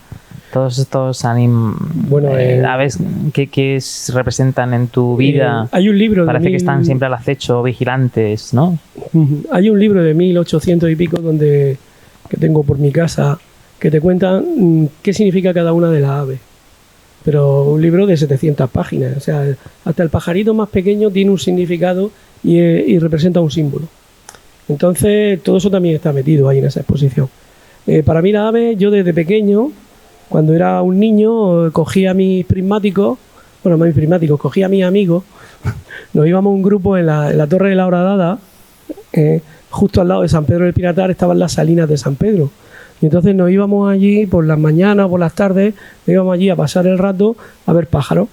S1: todos estos aves que representan en tu vida.
S3: Hay un libro
S1: parece que están siempre al acecho, vigilantes, ¿no?
S3: Hay un libro de 1800 y pico que tengo por mi casa, que te cuenta qué significa cada una de las aves. Pero un libro de 700 páginas. O sea, hasta el pajarito más pequeño tiene un significado y representa un símbolo. Entonces, todo eso también está metido ahí en esa exposición. Para mí las aves, yo desde pequeño, cuando era un niño, cogía mis prismáticos, cogía a mis amigos, nos íbamos un grupo en la Torre de la Horadada, justo al lado de San Pedro del Pinatar estaban las salinas de San Pedro. Y entonces nos íbamos allí por las mañanas o por las tardes, nos íbamos allí a pasar el rato a ver pájaros.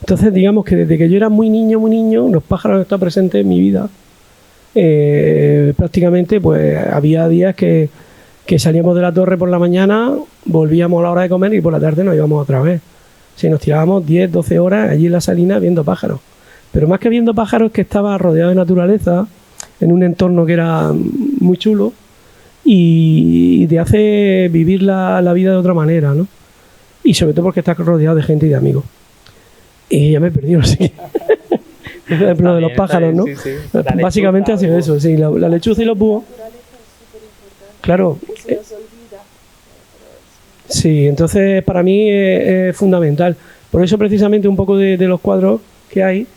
S3: Entonces digamos que desde que yo era muy niño, los pájaros han estado presentes en mi vida. Prácticamente pues había días que salíamos de la torre por la mañana, volvíamos a la hora de comer y por la tarde nos íbamos otra vez. Si nos tirábamos 10, 12 horas allí en la salina viendo pájaros. Pero más que viendo pájaros, que estaba rodeado de naturaleza, en un entorno que era muy chulo y te hace vivir la vida de otra manera, ¿no? Y sobre todo porque estás rodeado de gente y de amigos. Y ya me he perdido, sí. Lo de los pájaros, ¿no?
S1: Sí, sí.
S3: Básicamente ha sido eso, sí, la lechuza y los búhos. Claro. Sí, entonces para mí es fundamental. Por eso precisamente un poco de los cuadros que hay,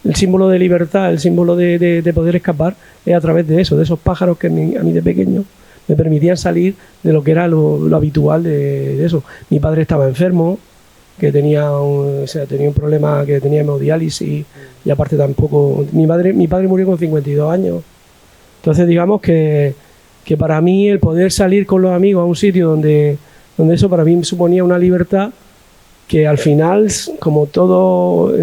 S3: el símbolo de libertad, el símbolo de poder escapar, es a través de eso, de esos pájaros que a mí de pequeño me permitían salir de lo que era lo habitual de eso. Mi padre estaba enfermo, que tenía un problema, que tenía hemodiálisis, y aparte tampoco... Mi padre murió con 52 años. Entonces digamos que para mí el poder salir con los amigos a un sitio donde eso para mí suponía una libertad que al final, como todo,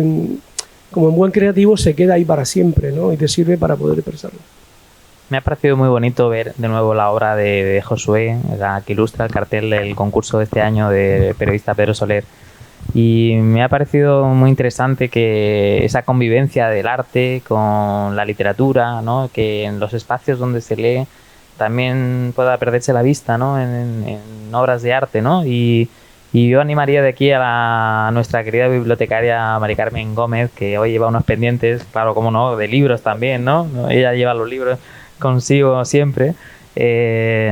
S3: como en buen creativo, se queda ahí para siempre, ¿no? Y te sirve para poder expresarlo.
S1: Me ha parecido muy bonito ver de nuevo la obra de Josué, la que ilustra el cartel del concurso de este año del periodista Pedro Soler. Y me ha parecido muy interesante que esa convivencia del arte con la literatura, ¿no? Que en los espacios donde se lee también pueda perderse la vista, ¿no? En obras de arte, ¿no? Y yo animaría de aquí a nuestra querida bibliotecaria Mari Carmen Gómez, que hoy lleva unos pendientes, claro, como no, de libros también, ¿no? Ella lleva los libros consigo siempre,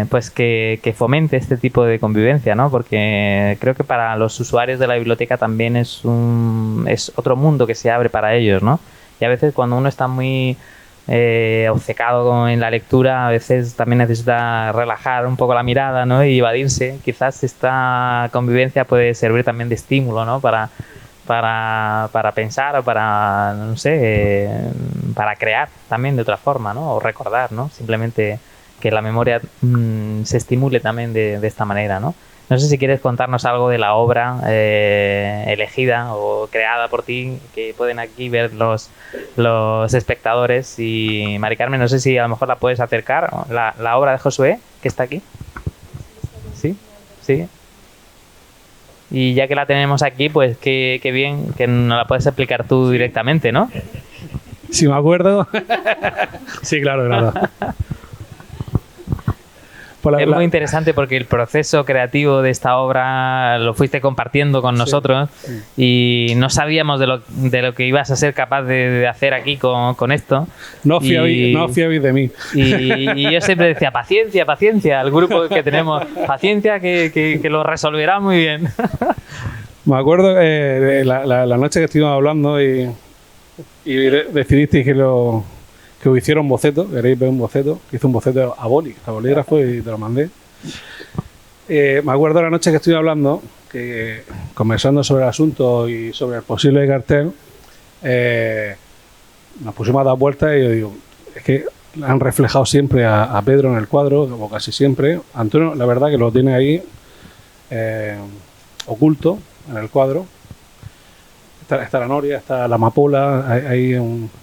S1: pues que fomente este tipo de convivencia, ¿no? Porque creo que para los usuarios de la biblioteca también es otro mundo que se abre para ellos, ¿no? Y a veces cuando uno está muy obcecado en la lectura, a veces también necesita relajar un poco la mirada, ¿no? Y evadirse. Quizás esta convivencia puede servir también de estímulo, ¿no? Para pensar o para, no sé, para crear también de otra forma, ¿no? O recordar, ¿no? Simplemente que la memoria se estimule también de esta manera, ¿no? No sé si quieres contarnos algo de la obra elegida o creada por ti, que pueden aquí ver los espectadores. Y Mari Carmen, no sé si a lo mejor la puedes acercar, la obra de Josué, que está aquí. ¿Sí? ¿Sí? Y ya que la tenemos aquí, pues qué bien que nos la puedes explicar tú directamente, ¿no?
S4: Si me acuerdo. Sí, claro.
S1: Es muy interesante porque el proceso creativo de esta obra lo fuiste compartiendo con nosotros, y no sabíamos de lo que ibas a ser capaz de hacer aquí con esto.
S4: No fiabais de mí.
S1: Y yo siempre decía, paciencia, el grupo que tenemos, paciencia, que lo resolverá muy bien.
S4: Me acuerdo la noche que estuvimos hablando y decidisteis que os hiciera un boceto, queréis ver un boceto, que hice un boceto a bolígrafo y te lo mandé. Me acuerdo la noche que estuve hablando, que conversando sobre el asunto y sobre el posible cartel, nos pusimos a dar vueltas y yo digo, es que han reflejado siempre a Pedro en el cuadro, como casi siempre. Antonio, la verdad que lo tiene ahí oculto en el cuadro. Está la noria, está la amapola, hay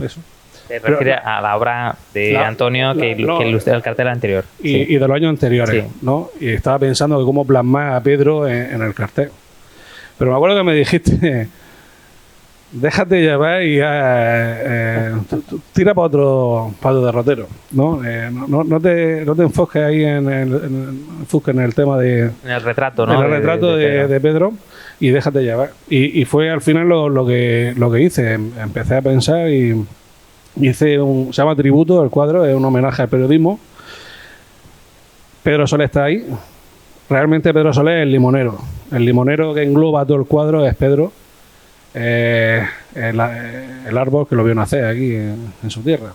S4: eso.
S1: Se refiere a la obra de Antonio que ilustró el cartel anterior.
S4: Y de los años anteriores, sí. ¿No? Y estaba pensando de cómo plasmar a Pedro en el cartel. Pero me acuerdo que me dijiste, déjate llevar y tira para otro derrotero, ¿no? No te enfoques ahí en el tema de... En
S1: el retrato, ¿no?
S4: En el retrato de Pedro, y déjate llevar. Y fue al final lo que hice. Empecé a pensar y hice se llama Tributo, el cuadro, es un homenaje al periodismo. Pedro Soler está ahí. Realmente Pedro Soler es el limonero. El limonero que engloba todo el cuadro es Pedro, el árbol que lo vio nacer aquí en su tierra.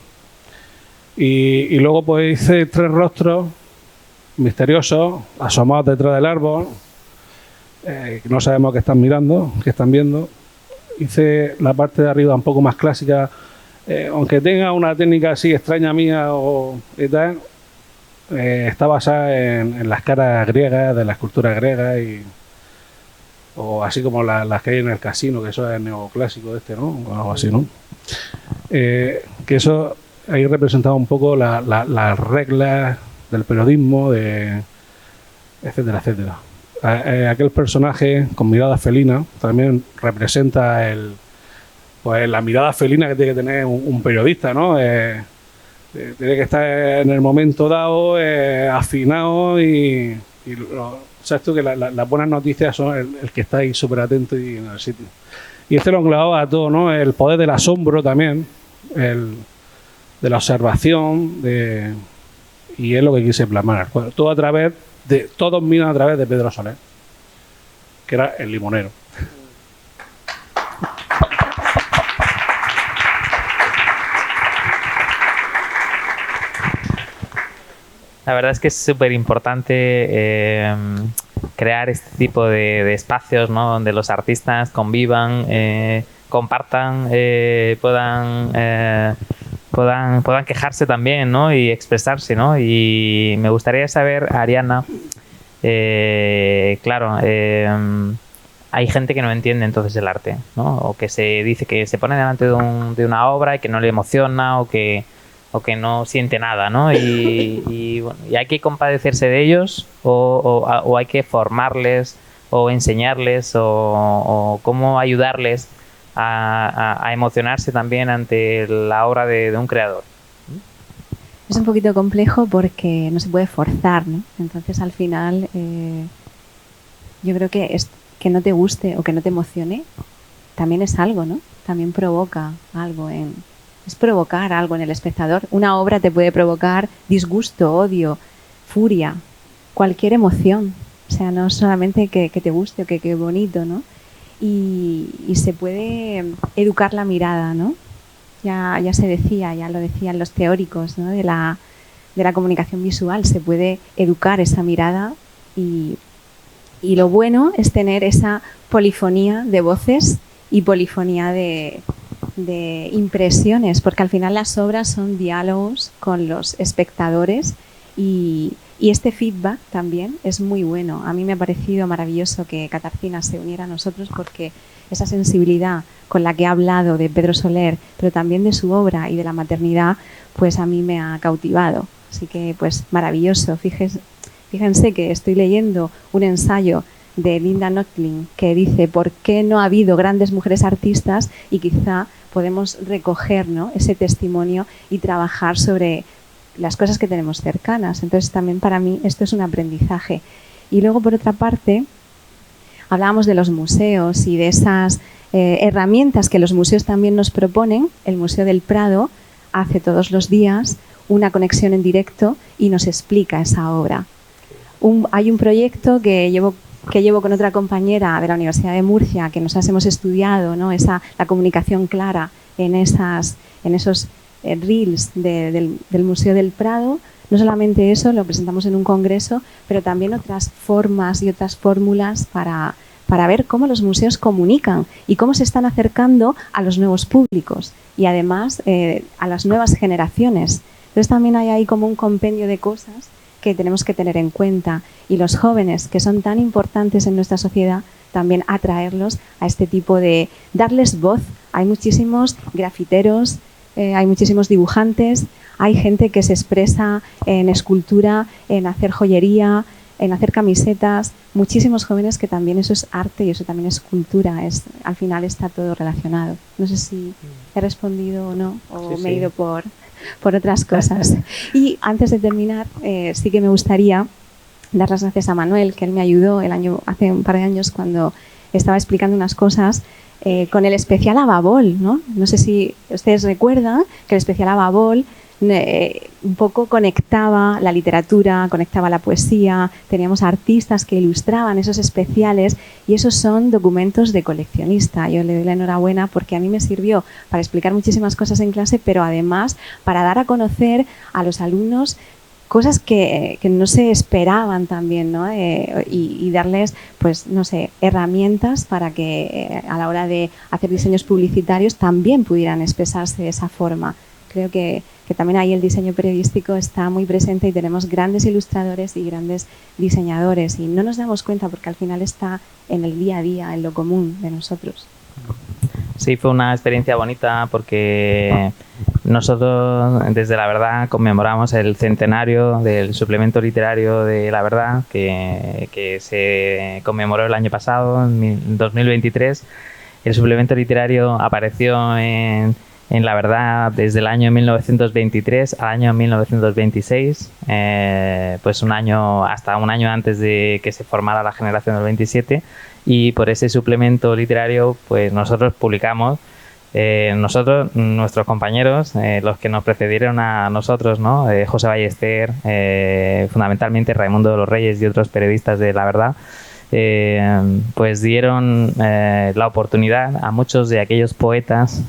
S4: Y luego pues hice 3 rostros misteriosos, asomados detrás del árbol, que no sabemos qué están mirando, qué están viendo. Hice la parte de arriba un poco más clásica, aunque tenga una técnica así extraña mía y tal, está basada en las caras griegas, de la escultura griega, o así como las que hay en el casino, que eso es neoclásico ¿no? O algo así, ¿no? Que eso ahí representaba un poco las reglas del periodismo, etcétera, etcétera. Aquel personaje con mirada felina también representa pues la mirada felina que tiene que tener un periodista, ¿no? Tiene que estar en el momento dado, afinado sabes tú que las buenas noticias son el que está ahí súper atento y en el sitio. Y lo englobaba a todo, ¿no? El poder del asombro también, de la observación, y es lo que quise plasmar. Todo a través todos miran a través de Pedro Soler, que era el limonero.
S1: La verdad es que es súper importante crear este tipo de espacios, ¿no? Donde los artistas convivan, compartan, puedan quejarse también, ¿no? Y expresarse, ¿no? Y me gustaría saber, Ariana, claro, hay gente que no entiende entonces el arte, ¿no? O que se dice que se pone delante de una obra y que no le emociona o que no siente nada, ¿no? Y hay que compadecerse de ellos o hay que formarles o enseñarles o cómo ayudarles a emocionarse también ante la obra de un creador.
S2: Es un poquito complejo porque no se puede forzar, ¿no? Entonces, al final, yo creo que que no te guste o que no te emocione también es algo, ¿no? También provoca algo es provocar algo en el espectador. Una obra te puede provocar disgusto, odio, furia, cualquier emoción. O sea, no solamente que te guste o que bonito, ¿no? Y se puede educar la mirada, ¿no? Ya se decía, ya lo decían los teóricos, ¿no? de la comunicación visual. Se puede educar esa mirada y lo bueno es tener esa polifonía de voces y polifonía de impresiones, porque al final las obras son diálogos con los espectadores y este feedback también es muy bueno. A mí me ha parecido maravilloso que Katarzyna se uniera a nosotros porque esa sensibilidad con la que ha hablado de Pedro Soler, pero también de su obra y de la maternidad, pues a mí me ha cautivado. Así que pues maravilloso. Fíjense que estoy leyendo un ensayo de Linda Nördling que dice ¿por qué no ha habido grandes mujeres artistas? Y quizá podemos recoger, ¿no? ese testimonio y trabajar sobre las cosas que tenemos cercanas. Entonces también para mí esto es un aprendizaje. Y luego por otra parte hablábamos de los museos y de esas herramientas que los museos también nos proponen. El Museo del Prado hace todos los días una conexión en directo y nos explica esa obra. Hay un proyecto que llevo con otra compañera de la Universidad de Murcia, que nos hemos estudiado, ¿no? La comunicación clara en esos reels del Museo del Prado. No solamente eso, lo presentamos en un congreso, pero también otras formas y otras fórmulas para ver cómo los museos comunican y cómo se están acercando a los nuevos públicos y además a las nuevas generaciones. Entonces también hay ahí como un compendio de cosas que tenemos que tener en cuenta, y los jóvenes, que son tan importantes en nuestra sociedad, también atraerlos a este tipo de... darles voz. Hay muchísimos grafiteros, hay muchísimos dibujantes, hay gente que se expresa en escultura, en hacer joyería, en hacer camisetas, muchísimos jóvenes que también eso es arte y eso también es cultura, al final está todo relacionado. No sé si he respondido o no, o me he ido por otras cosas. Y antes de terminar, sí que me gustaría dar las gracias a Manuel, que él me ayudó hace un par de años cuando estaba explicando unas cosas con el especial Ababol, ¿no? No sé si ustedes recuerdan que el especial Ababol un poco conectaba la literatura, conectaba la poesía, teníamos artistas que ilustraban esos especiales y esos son documentos de coleccionista. Yo le doy la enhorabuena porque a mí me sirvió para explicar muchísimas cosas en clase, pero además para dar a conocer a los alumnos cosas que no se esperaban también, ¿no? Y darles, pues, no sé, herramientas para que a la hora de hacer diseños publicitarios también pudieran expresarse de esa forma. Creo que también ahí el diseño periodístico está muy presente y tenemos grandes ilustradores y grandes diseñadores y no nos damos cuenta porque al final está en el día a día, en lo común de nosotros.
S1: Sí, fue una experiencia bonita porque nosotros desde La Verdad conmemoramos el centenario del suplemento literario de La Verdad que se conmemoró el año pasado, en 2023. El suplemento literario apareció en La Verdad desde el año 1923 al año 1926, pues hasta un año antes de que se formara la generación del 27, y por ese suplemento literario pues nosotros publicamos, nuestros compañeros, los que nos precedieron a nosotros, ¿no? José Ballester, fundamentalmente Raimundo de los Reyes y otros periodistas de La Verdad, pues dieron la oportunidad a muchos de aquellos poetas,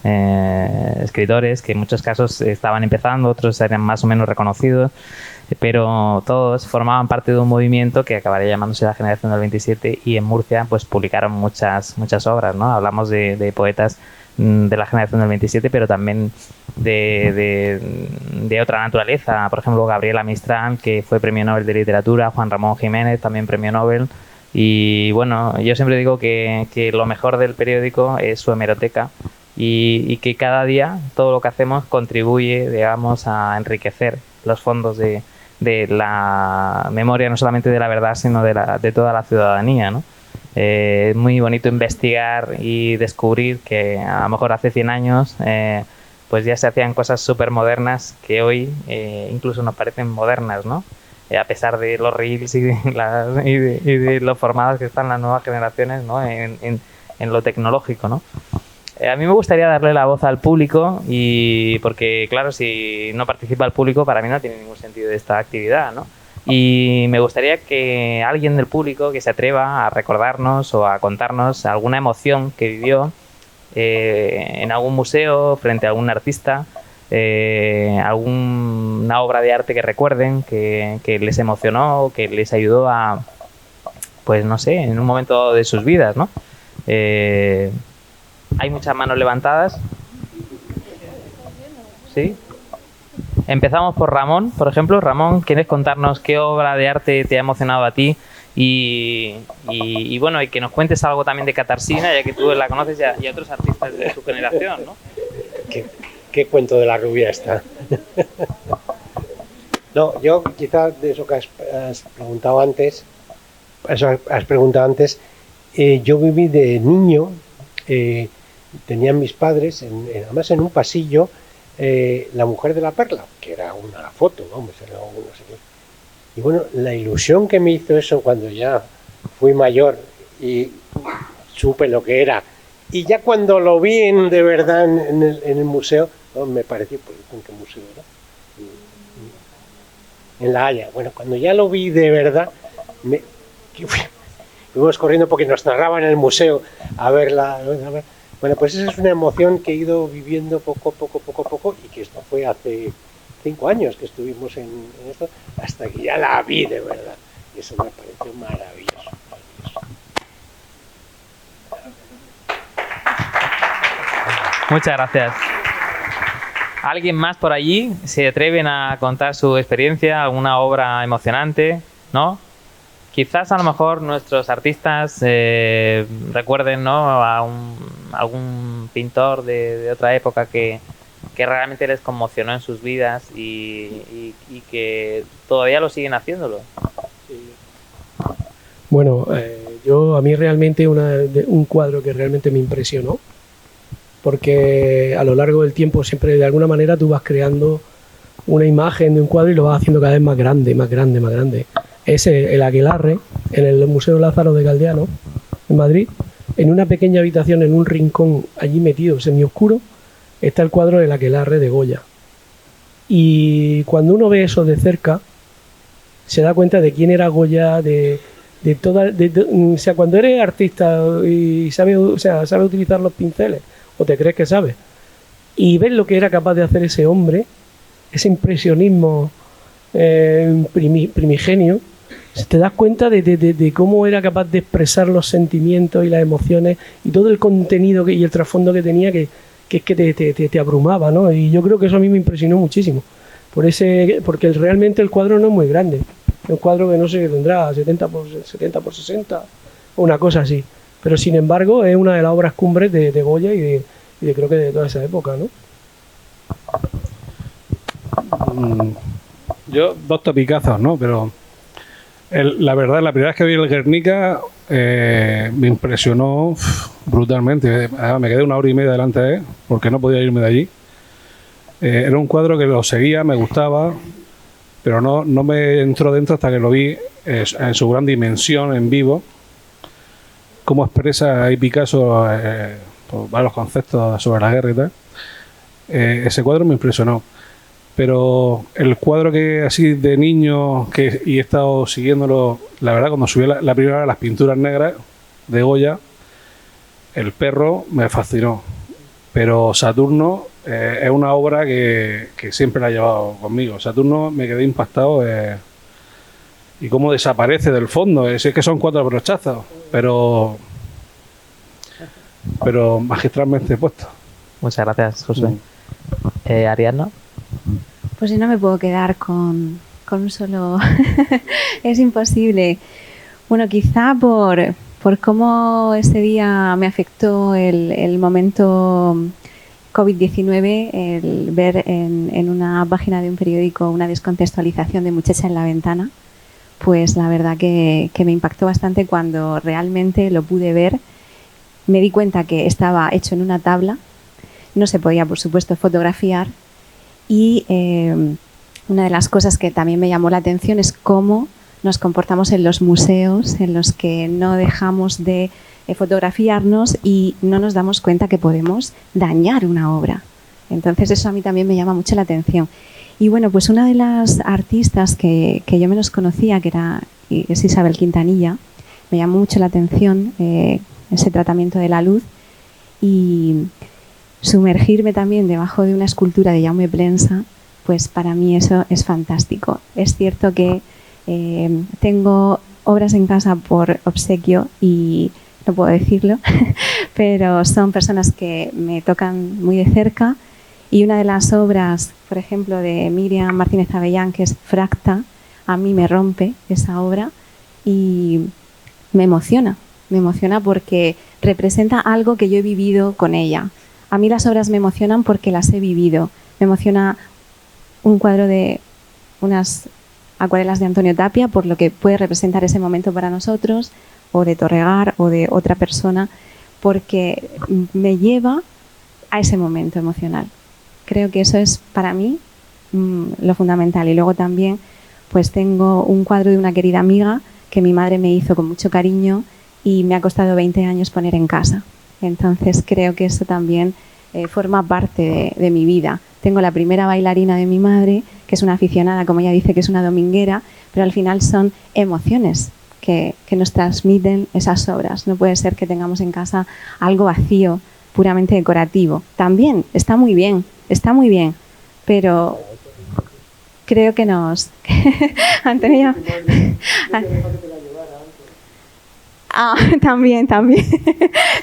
S1: escritores, que en muchos casos estaban empezando, otros eran más o menos reconocidos, pero todos formaban parte de un movimiento que acabaría llamándose la generación del 27, y en Murcia pues publicaron muchas obras, ¿no? Hablamos de poetas de la generación del 27, pero también de otra naturaleza, por ejemplo Gabriela Mistral, que fue premio Nobel de Literatura, Juan Ramón Jiménez, también premio Nobel. Y bueno, yo siempre digo que lo mejor del periódico es su hemeroteca y que cada día todo lo que hacemos contribuye, digamos, a enriquecer los fondos de la memoria, no solamente de La Verdad, sino de toda la ciudadanía, ¿no? Es muy bonito investigar y descubrir que a lo mejor hace 100 años pues ya se hacían cosas súper modernas que hoy incluso nos parecen modernas, ¿no? A pesar de los reels y de lo formadas que están las nuevas generaciones, ¿no? en lo tecnológico, ¿no? A mí me gustaría darle la voz al público, y porque claro, si no participa el público, para mí no tiene ningún sentido esta actividad, ¿no? Y me gustaría que alguien del público que se atreva a recordarnos o a contarnos alguna emoción que vivió en algún museo, frente a algún artista, alguna obra de arte que recuerden, que les emocionó, que les ayudó a, pues no sé, en un momento de sus vidas, ¿no? Hay muchas manos levantadas. ¿Sí? Empezamos por Ramón, por ejemplo. Ramón, ¿quieres contarnos qué obra de arte te ha emocionado a ti? Y bueno, y que nos cuentes algo también de Catarsina, ya que tú la conoces, y a otros artistas de su generación, ¿no?
S6: ¿Qué cuento de la rubia está? No, yo quizás de eso que has preguntado antes, yo viví de niño, tenían mis padres, además en un pasillo, La Mujer de la Perla, que era una foto, vamos, era no sé qué. Y bueno, la ilusión que me hizo eso cuando ya fui mayor y supe lo que era, y ya cuando lo vi de verdad en el museo, me pareció, pues, ¿en qué museo era? En La Haya. Bueno, cuando ya lo vi de verdad, fuimos corriendo porque nos narraban en el museo a verla. Bueno, pues esa es una emoción que he ido viviendo poco a poco, y que esto fue hace 5 años que estuvimos en esto, hasta que ya la vi de verdad. Y eso me pareció maravilloso.
S1: Muchas gracias. ¿Alguien más por allí se atreven a contar su experiencia, alguna obra emocionante? ¿No? Quizás a lo mejor nuestros artistas recuerden, ¿no?, a algún pintor de otra época que realmente les conmocionó en sus vidas y que todavía lo siguen haciéndolo.
S3: Sí. Bueno, a mí realmente un cuadro que realmente me impresionó, porque a lo largo del tiempo siempre de alguna manera tú vas creando una imagen de un cuadro y lo vas haciendo cada vez más grande, más grande, más grande. Es el Aquelarre, en el Museo Lázaro de Galdeano, en Madrid, en una pequeña habitación, en un rincón allí metido, semioscuro, está el cuadro del Aquelarre de Goya. Y cuando uno ve eso de cerca, se da cuenta de quién era Goya, o sea, cuando eres artista y sabe utilizar los pinceles, o te crees que sabes, y ves lo que era capaz de hacer ese hombre, ese impresionismo primigenio, te das cuenta de cómo era capaz de expresar los sentimientos y las emociones y todo el contenido y el trasfondo que tenía, que es que te abrumaba, ¿no? Y yo creo que eso a mí me impresionó muchísimo, porque realmente el cuadro no es muy grande, es un cuadro que no sé, tendrá 70 por 60 o una cosa así, pero sin embargo es una de las obras cumbres de Goya y de creo que de toda esa época, ¿no?
S4: Yo, dos topicazos, ¿no? Pero la verdad, la primera vez que vi el Guernica me impresionó brutalmente. Además, me quedé 1 hora y media delante de él porque no podía irme de allí. Era un cuadro que lo seguía, me gustaba, pero no me entró dentro hasta que lo vi en su gran dimensión, en vivo. Cómo expresa ahí Picasso varios conceptos sobre la guerra y tal. Ese cuadro me impresionó. Pero el cuadro que así de niño y he estado siguiéndolo, la verdad, cuando subí la primera vez las pinturas negras de Goya, el perro me fascinó. Pero Saturno es una obra que siempre la he llevado conmigo. Saturno me quedé impactado y cómo desaparece del fondo. Es que son 4 brochazos, pero magistralmente puesto.
S1: Muchas gracias, José. Ariadna.
S2: Pues yo no me puedo quedar con un solo... Es imposible. Bueno, quizá por cómo ese día me afectó el momento COVID-19, el ver en una página de un periódico una descontextualización de Muchacha en la ventana, pues la verdad que me impactó bastante cuando realmente lo pude ver. Me di cuenta que estaba hecho en una tabla, no se podía, por supuesto, fotografiar. Y una de las cosas que también me llamó la atención es cómo nos comportamos en los museos, en los que no dejamos de fotografiarnos y no nos damos cuenta que podemos dañar una obra. Entonces eso a mí también me llama mucho la atención. Y bueno, pues una de las artistas que yo menos conocía, que es Isabel Quintanilla, me llamó mucho la atención ese tratamiento de la luz y sumergirme también debajo de una escultura de Jaume Plensa, pues para mí eso es fantástico. Es cierto que tengo obras en casa por obsequio y no puedo decirlo, pero son personas que me tocan muy de cerca y una de las obras, por ejemplo, de Miriam Martínez Avellán, que es Fracta, a mí me rompe esa obra y me emociona porque representa algo que yo he vivido con ella. A mí las obras me emocionan porque las he vivido. Me emociona un cuadro de unas acuarelas de Antonio Tapia por lo que puede representar ese momento para nosotros, o de Torregar o de otra persona, porque me lleva a ese momento emocional. Creo que eso es para mí lo fundamental. Y luego también pues tengo un cuadro de una querida amiga que mi madre me hizo con mucho cariño y me ha costado 20 años poner en casa. Entonces creo que eso también forma parte de mi vida. Tengo la primera bailarina de mi madre, que es una aficionada, como ella dice, que es una dominguera, pero al final son emociones que nos transmiten esas obras. No puede ser que tengamos en casa algo vacío, puramente decorativo. También está muy bien, pero creo que nos... Antonio... también.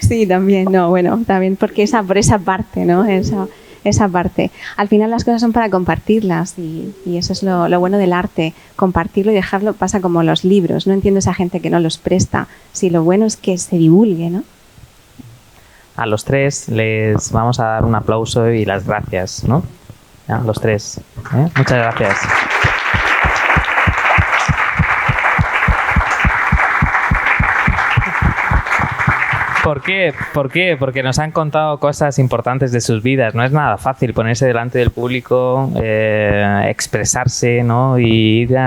S2: Sí, también. No, bueno, también porque por esa parte, ¿no? Esa parte. Al final las cosas son para compartirlas y eso es lo bueno del arte. Compartirlo y dejarlo pasa como los libros. No entiendo esa gente que no los presta. Si lo bueno es que se divulgue, ¿no?
S1: A los tres les vamos a dar un aplauso y las gracias, ¿no? A los tres. Muchas gracias. ¿Por qué? Porque nos han contado cosas importantes de sus vidas. No es nada fácil ponerse delante del público, expresarse, ¿no? Y ir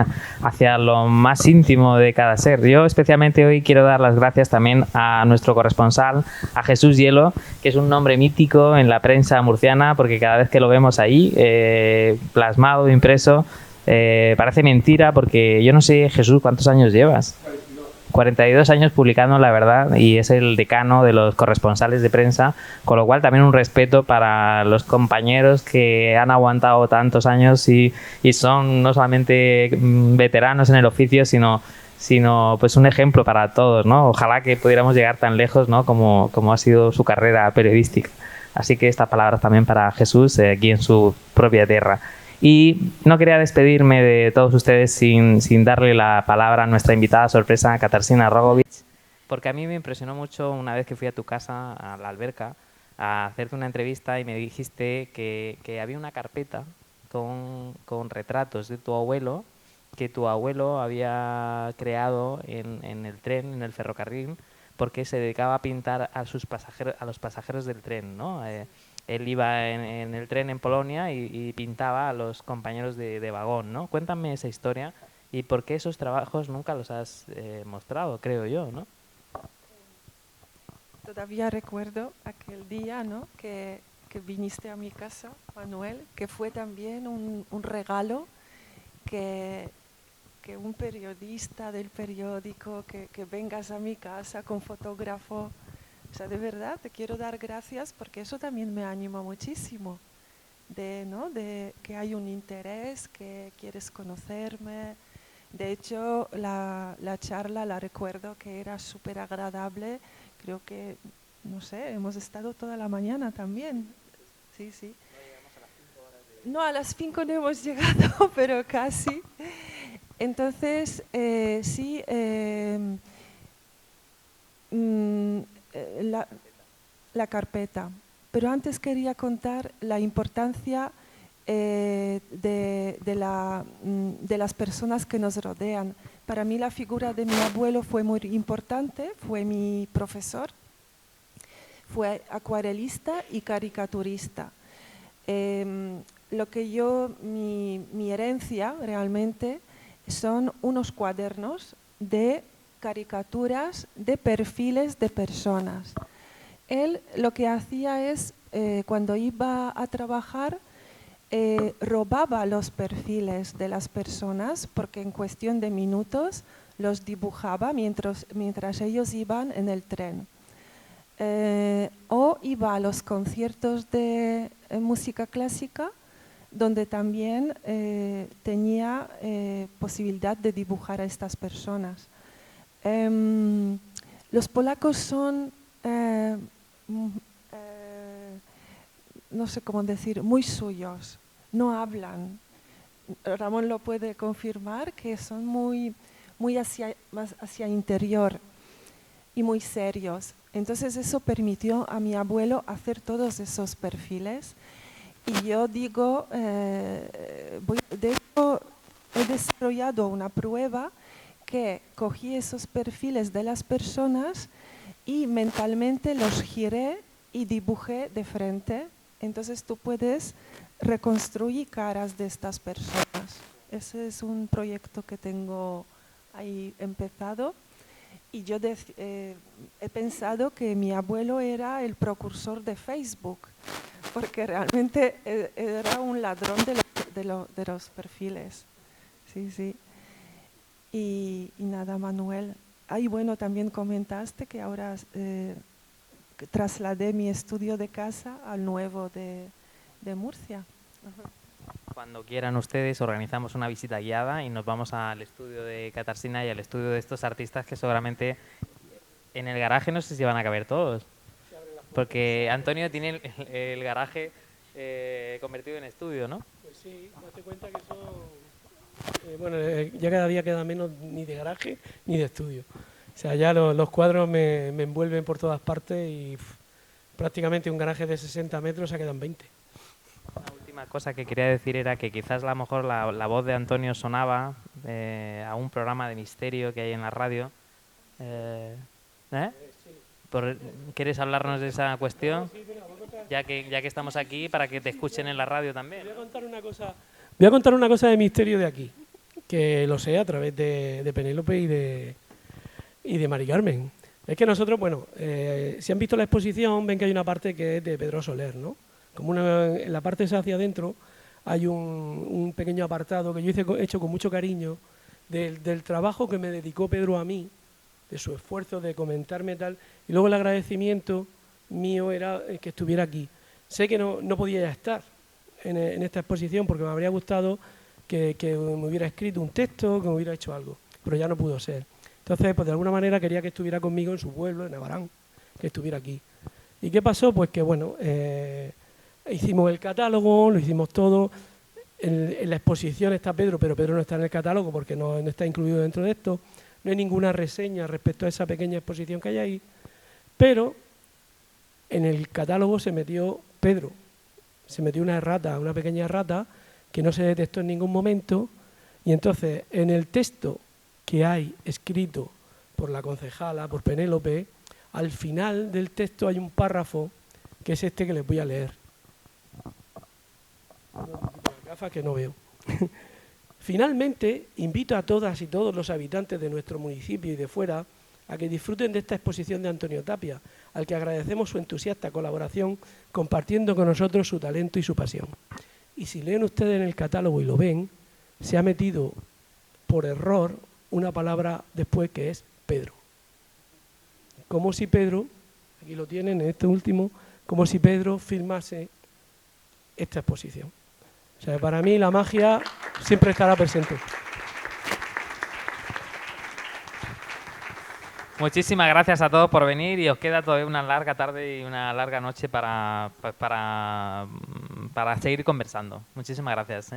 S1: hacia lo más íntimo de cada ser. Yo especialmente hoy quiero dar las gracias también a nuestro corresponsal, a Jesús Hielo, que es un nombre mítico en la prensa murciana, porque cada vez que lo vemos ahí, plasmado, impreso, parece mentira, porque yo no sé, Jesús, ¿cuántos años llevas? 42 años publicando La Verdad y es el decano de los corresponsales de prensa, con lo cual también un respeto para los compañeros que han aguantado tantos años y son no solamente veteranos en el oficio, sino pues un ejemplo para todos, ¿no? Ojalá que pudiéramos llegar tan lejos, ¿no? como ha sido su carrera periodística. Así que estas palabras también para Jesús aquí en su propia tierra. Y no quería despedirme de todos ustedes sin darle la palabra a nuestra invitada sorpresa, Katarzyna Rogovic, porque a mí me impresionó mucho una vez que fui a tu casa, a la alberca, a hacerte una entrevista y me dijiste que había una carpeta con retratos de tu abuelo que tu abuelo había creado en el tren, en el ferrocarril, porque se dedicaba a pintar a los pasajeros del tren, ¿no? Él iba en el tren en Polonia y pintaba a los compañeros de vagón, ¿no? Cuéntame esa historia y por qué esos trabajos nunca los has mostrado, creo yo, ¿no?
S5: Todavía recuerdo aquel día, ¿no? que viniste a mi casa, Manuel, que fue también un regalo que un periodista del periódico, que vengas a mi casa con fotógrafo. O sea, de verdad, te quiero dar gracias porque eso también me anima muchísimo, de que hay un interés, que quieres conocerme. De hecho, la charla la recuerdo que era súper agradable. Creo que, no sé, hemos estado toda la mañana también. Sí, sí. No, a las 5 no hemos llegado, pero casi. Entonces, sí, la carpeta. Pero antes quería contar la importancia de las personas que nos rodean. Para mí la figura de mi abuelo fue muy importante, fue mi profesor, fue acuarelista y caricaturista. Mi herencia realmente son unos cuadernos de caricaturas de perfiles de personas. Él lo que hacía es, cuando iba a trabajar, robaba los perfiles de las personas porque en cuestión de minutos los dibujaba mientras ellos iban en el tren. O iba a los conciertos de música clásica, donde también tenía posibilidad de dibujar a estas personas. Los polacos son, no sé cómo decir, muy suyos, no hablan. Ramón lo puede confirmar, que son muy más hacia interior y muy serios. Entonces eso permitió a mi abuelo hacer todos esos perfiles. Y yo digo, de hecho he desarrollado una prueba que cogí esos perfiles de las personas y mentalmente los giré y dibujé de frente. Entonces tú puedes reconstruir caras de estas personas. Ese es un proyecto que tengo ahí empezado. Y yo he pensado que mi abuelo era el precursor de Facebook, porque realmente era un ladrón de los perfiles. Sí, sí. Y nada, Manuel. Bueno, también comentaste que ahora trasladé mi estudio de casa al nuevo de Murcia. Ajá.
S1: Cuando quieran ustedes organizamos una visita guiada y nos vamos al estudio de Katarzyna y al estudio de estos artistas que seguramente en el garaje no sé si van a caber todos. Porque Antonio tiene el garaje convertido en estudio, ¿no?
S3: Pues sí, date cuenta que eso, ya cada día queda menos ni de garaje ni de estudio. O sea, ya los cuadros me envuelven por todas partes y prácticamente un garaje de 60 metros se quedan 20.
S1: La última cosa que quería decir era que quizás a lo mejor la voz de Antonio sonaba a un programa de misterio que hay en la radio. ¿Quieres hablarnos de esa cuestión? Ya que estamos aquí, para que te escuchen en la radio también.
S3: Voy a contar una cosa de misterio de aquí, que lo sé a través de Penélope y de Mari Carmen. Es que nosotros, si han visto la exposición, ven que hay una parte que es de Pedro Soler, ¿no? En la parte esa hacia adentro hay un pequeño apartado que yo he hecho con mucho cariño del trabajo que me dedicó Pedro a mí de su esfuerzo, de comentarme tal. Y luego el agradecimiento mío era que estuviera aquí. Sé que no podía ya estar en esta exposición porque me habría gustado que me hubiera escrito un texto, que me hubiera hecho algo, pero ya no pudo ser. Entonces, pues de alguna manera quería que estuviera conmigo en su pueblo, en Abarán, que estuviera aquí. ¿Y qué pasó? Pues que bueno, hicimos el catálogo, lo hicimos todo. En la exposición está Pedro, pero Pedro no está en el catálogo porque no está incluido dentro de esto. No hay ninguna reseña respecto a esa pequeña exposición que hay ahí, pero en el catálogo se metió Pedro, se metió una errata, una pequeña errata que no se detectó en ningún momento, y entonces en el texto que hay escrito por la concejala, por Penélope, al final del texto hay un párrafo que es este que les voy a leer. Gafas que no veo. Finalmente, invito a todas y todos los habitantes de nuestro municipio y de fuera a que disfruten de esta exposición de Antonio Tapia, al que agradecemos su entusiasta colaboración compartiendo con nosotros su talento y su pasión. Y si leen ustedes en el catálogo y lo ven, se ha metido por error una palabra después que es Pedro. Como si Pedro, aquí lo tienen en este último, como si Pedro firmase esta exposición. O sea, para mí la magia siempre estará presente.
S1: Muchísimas gracias a todos por venir y os queda todavía una larga tarde y una larga noche para seguir conversando. Muchísimas gracias.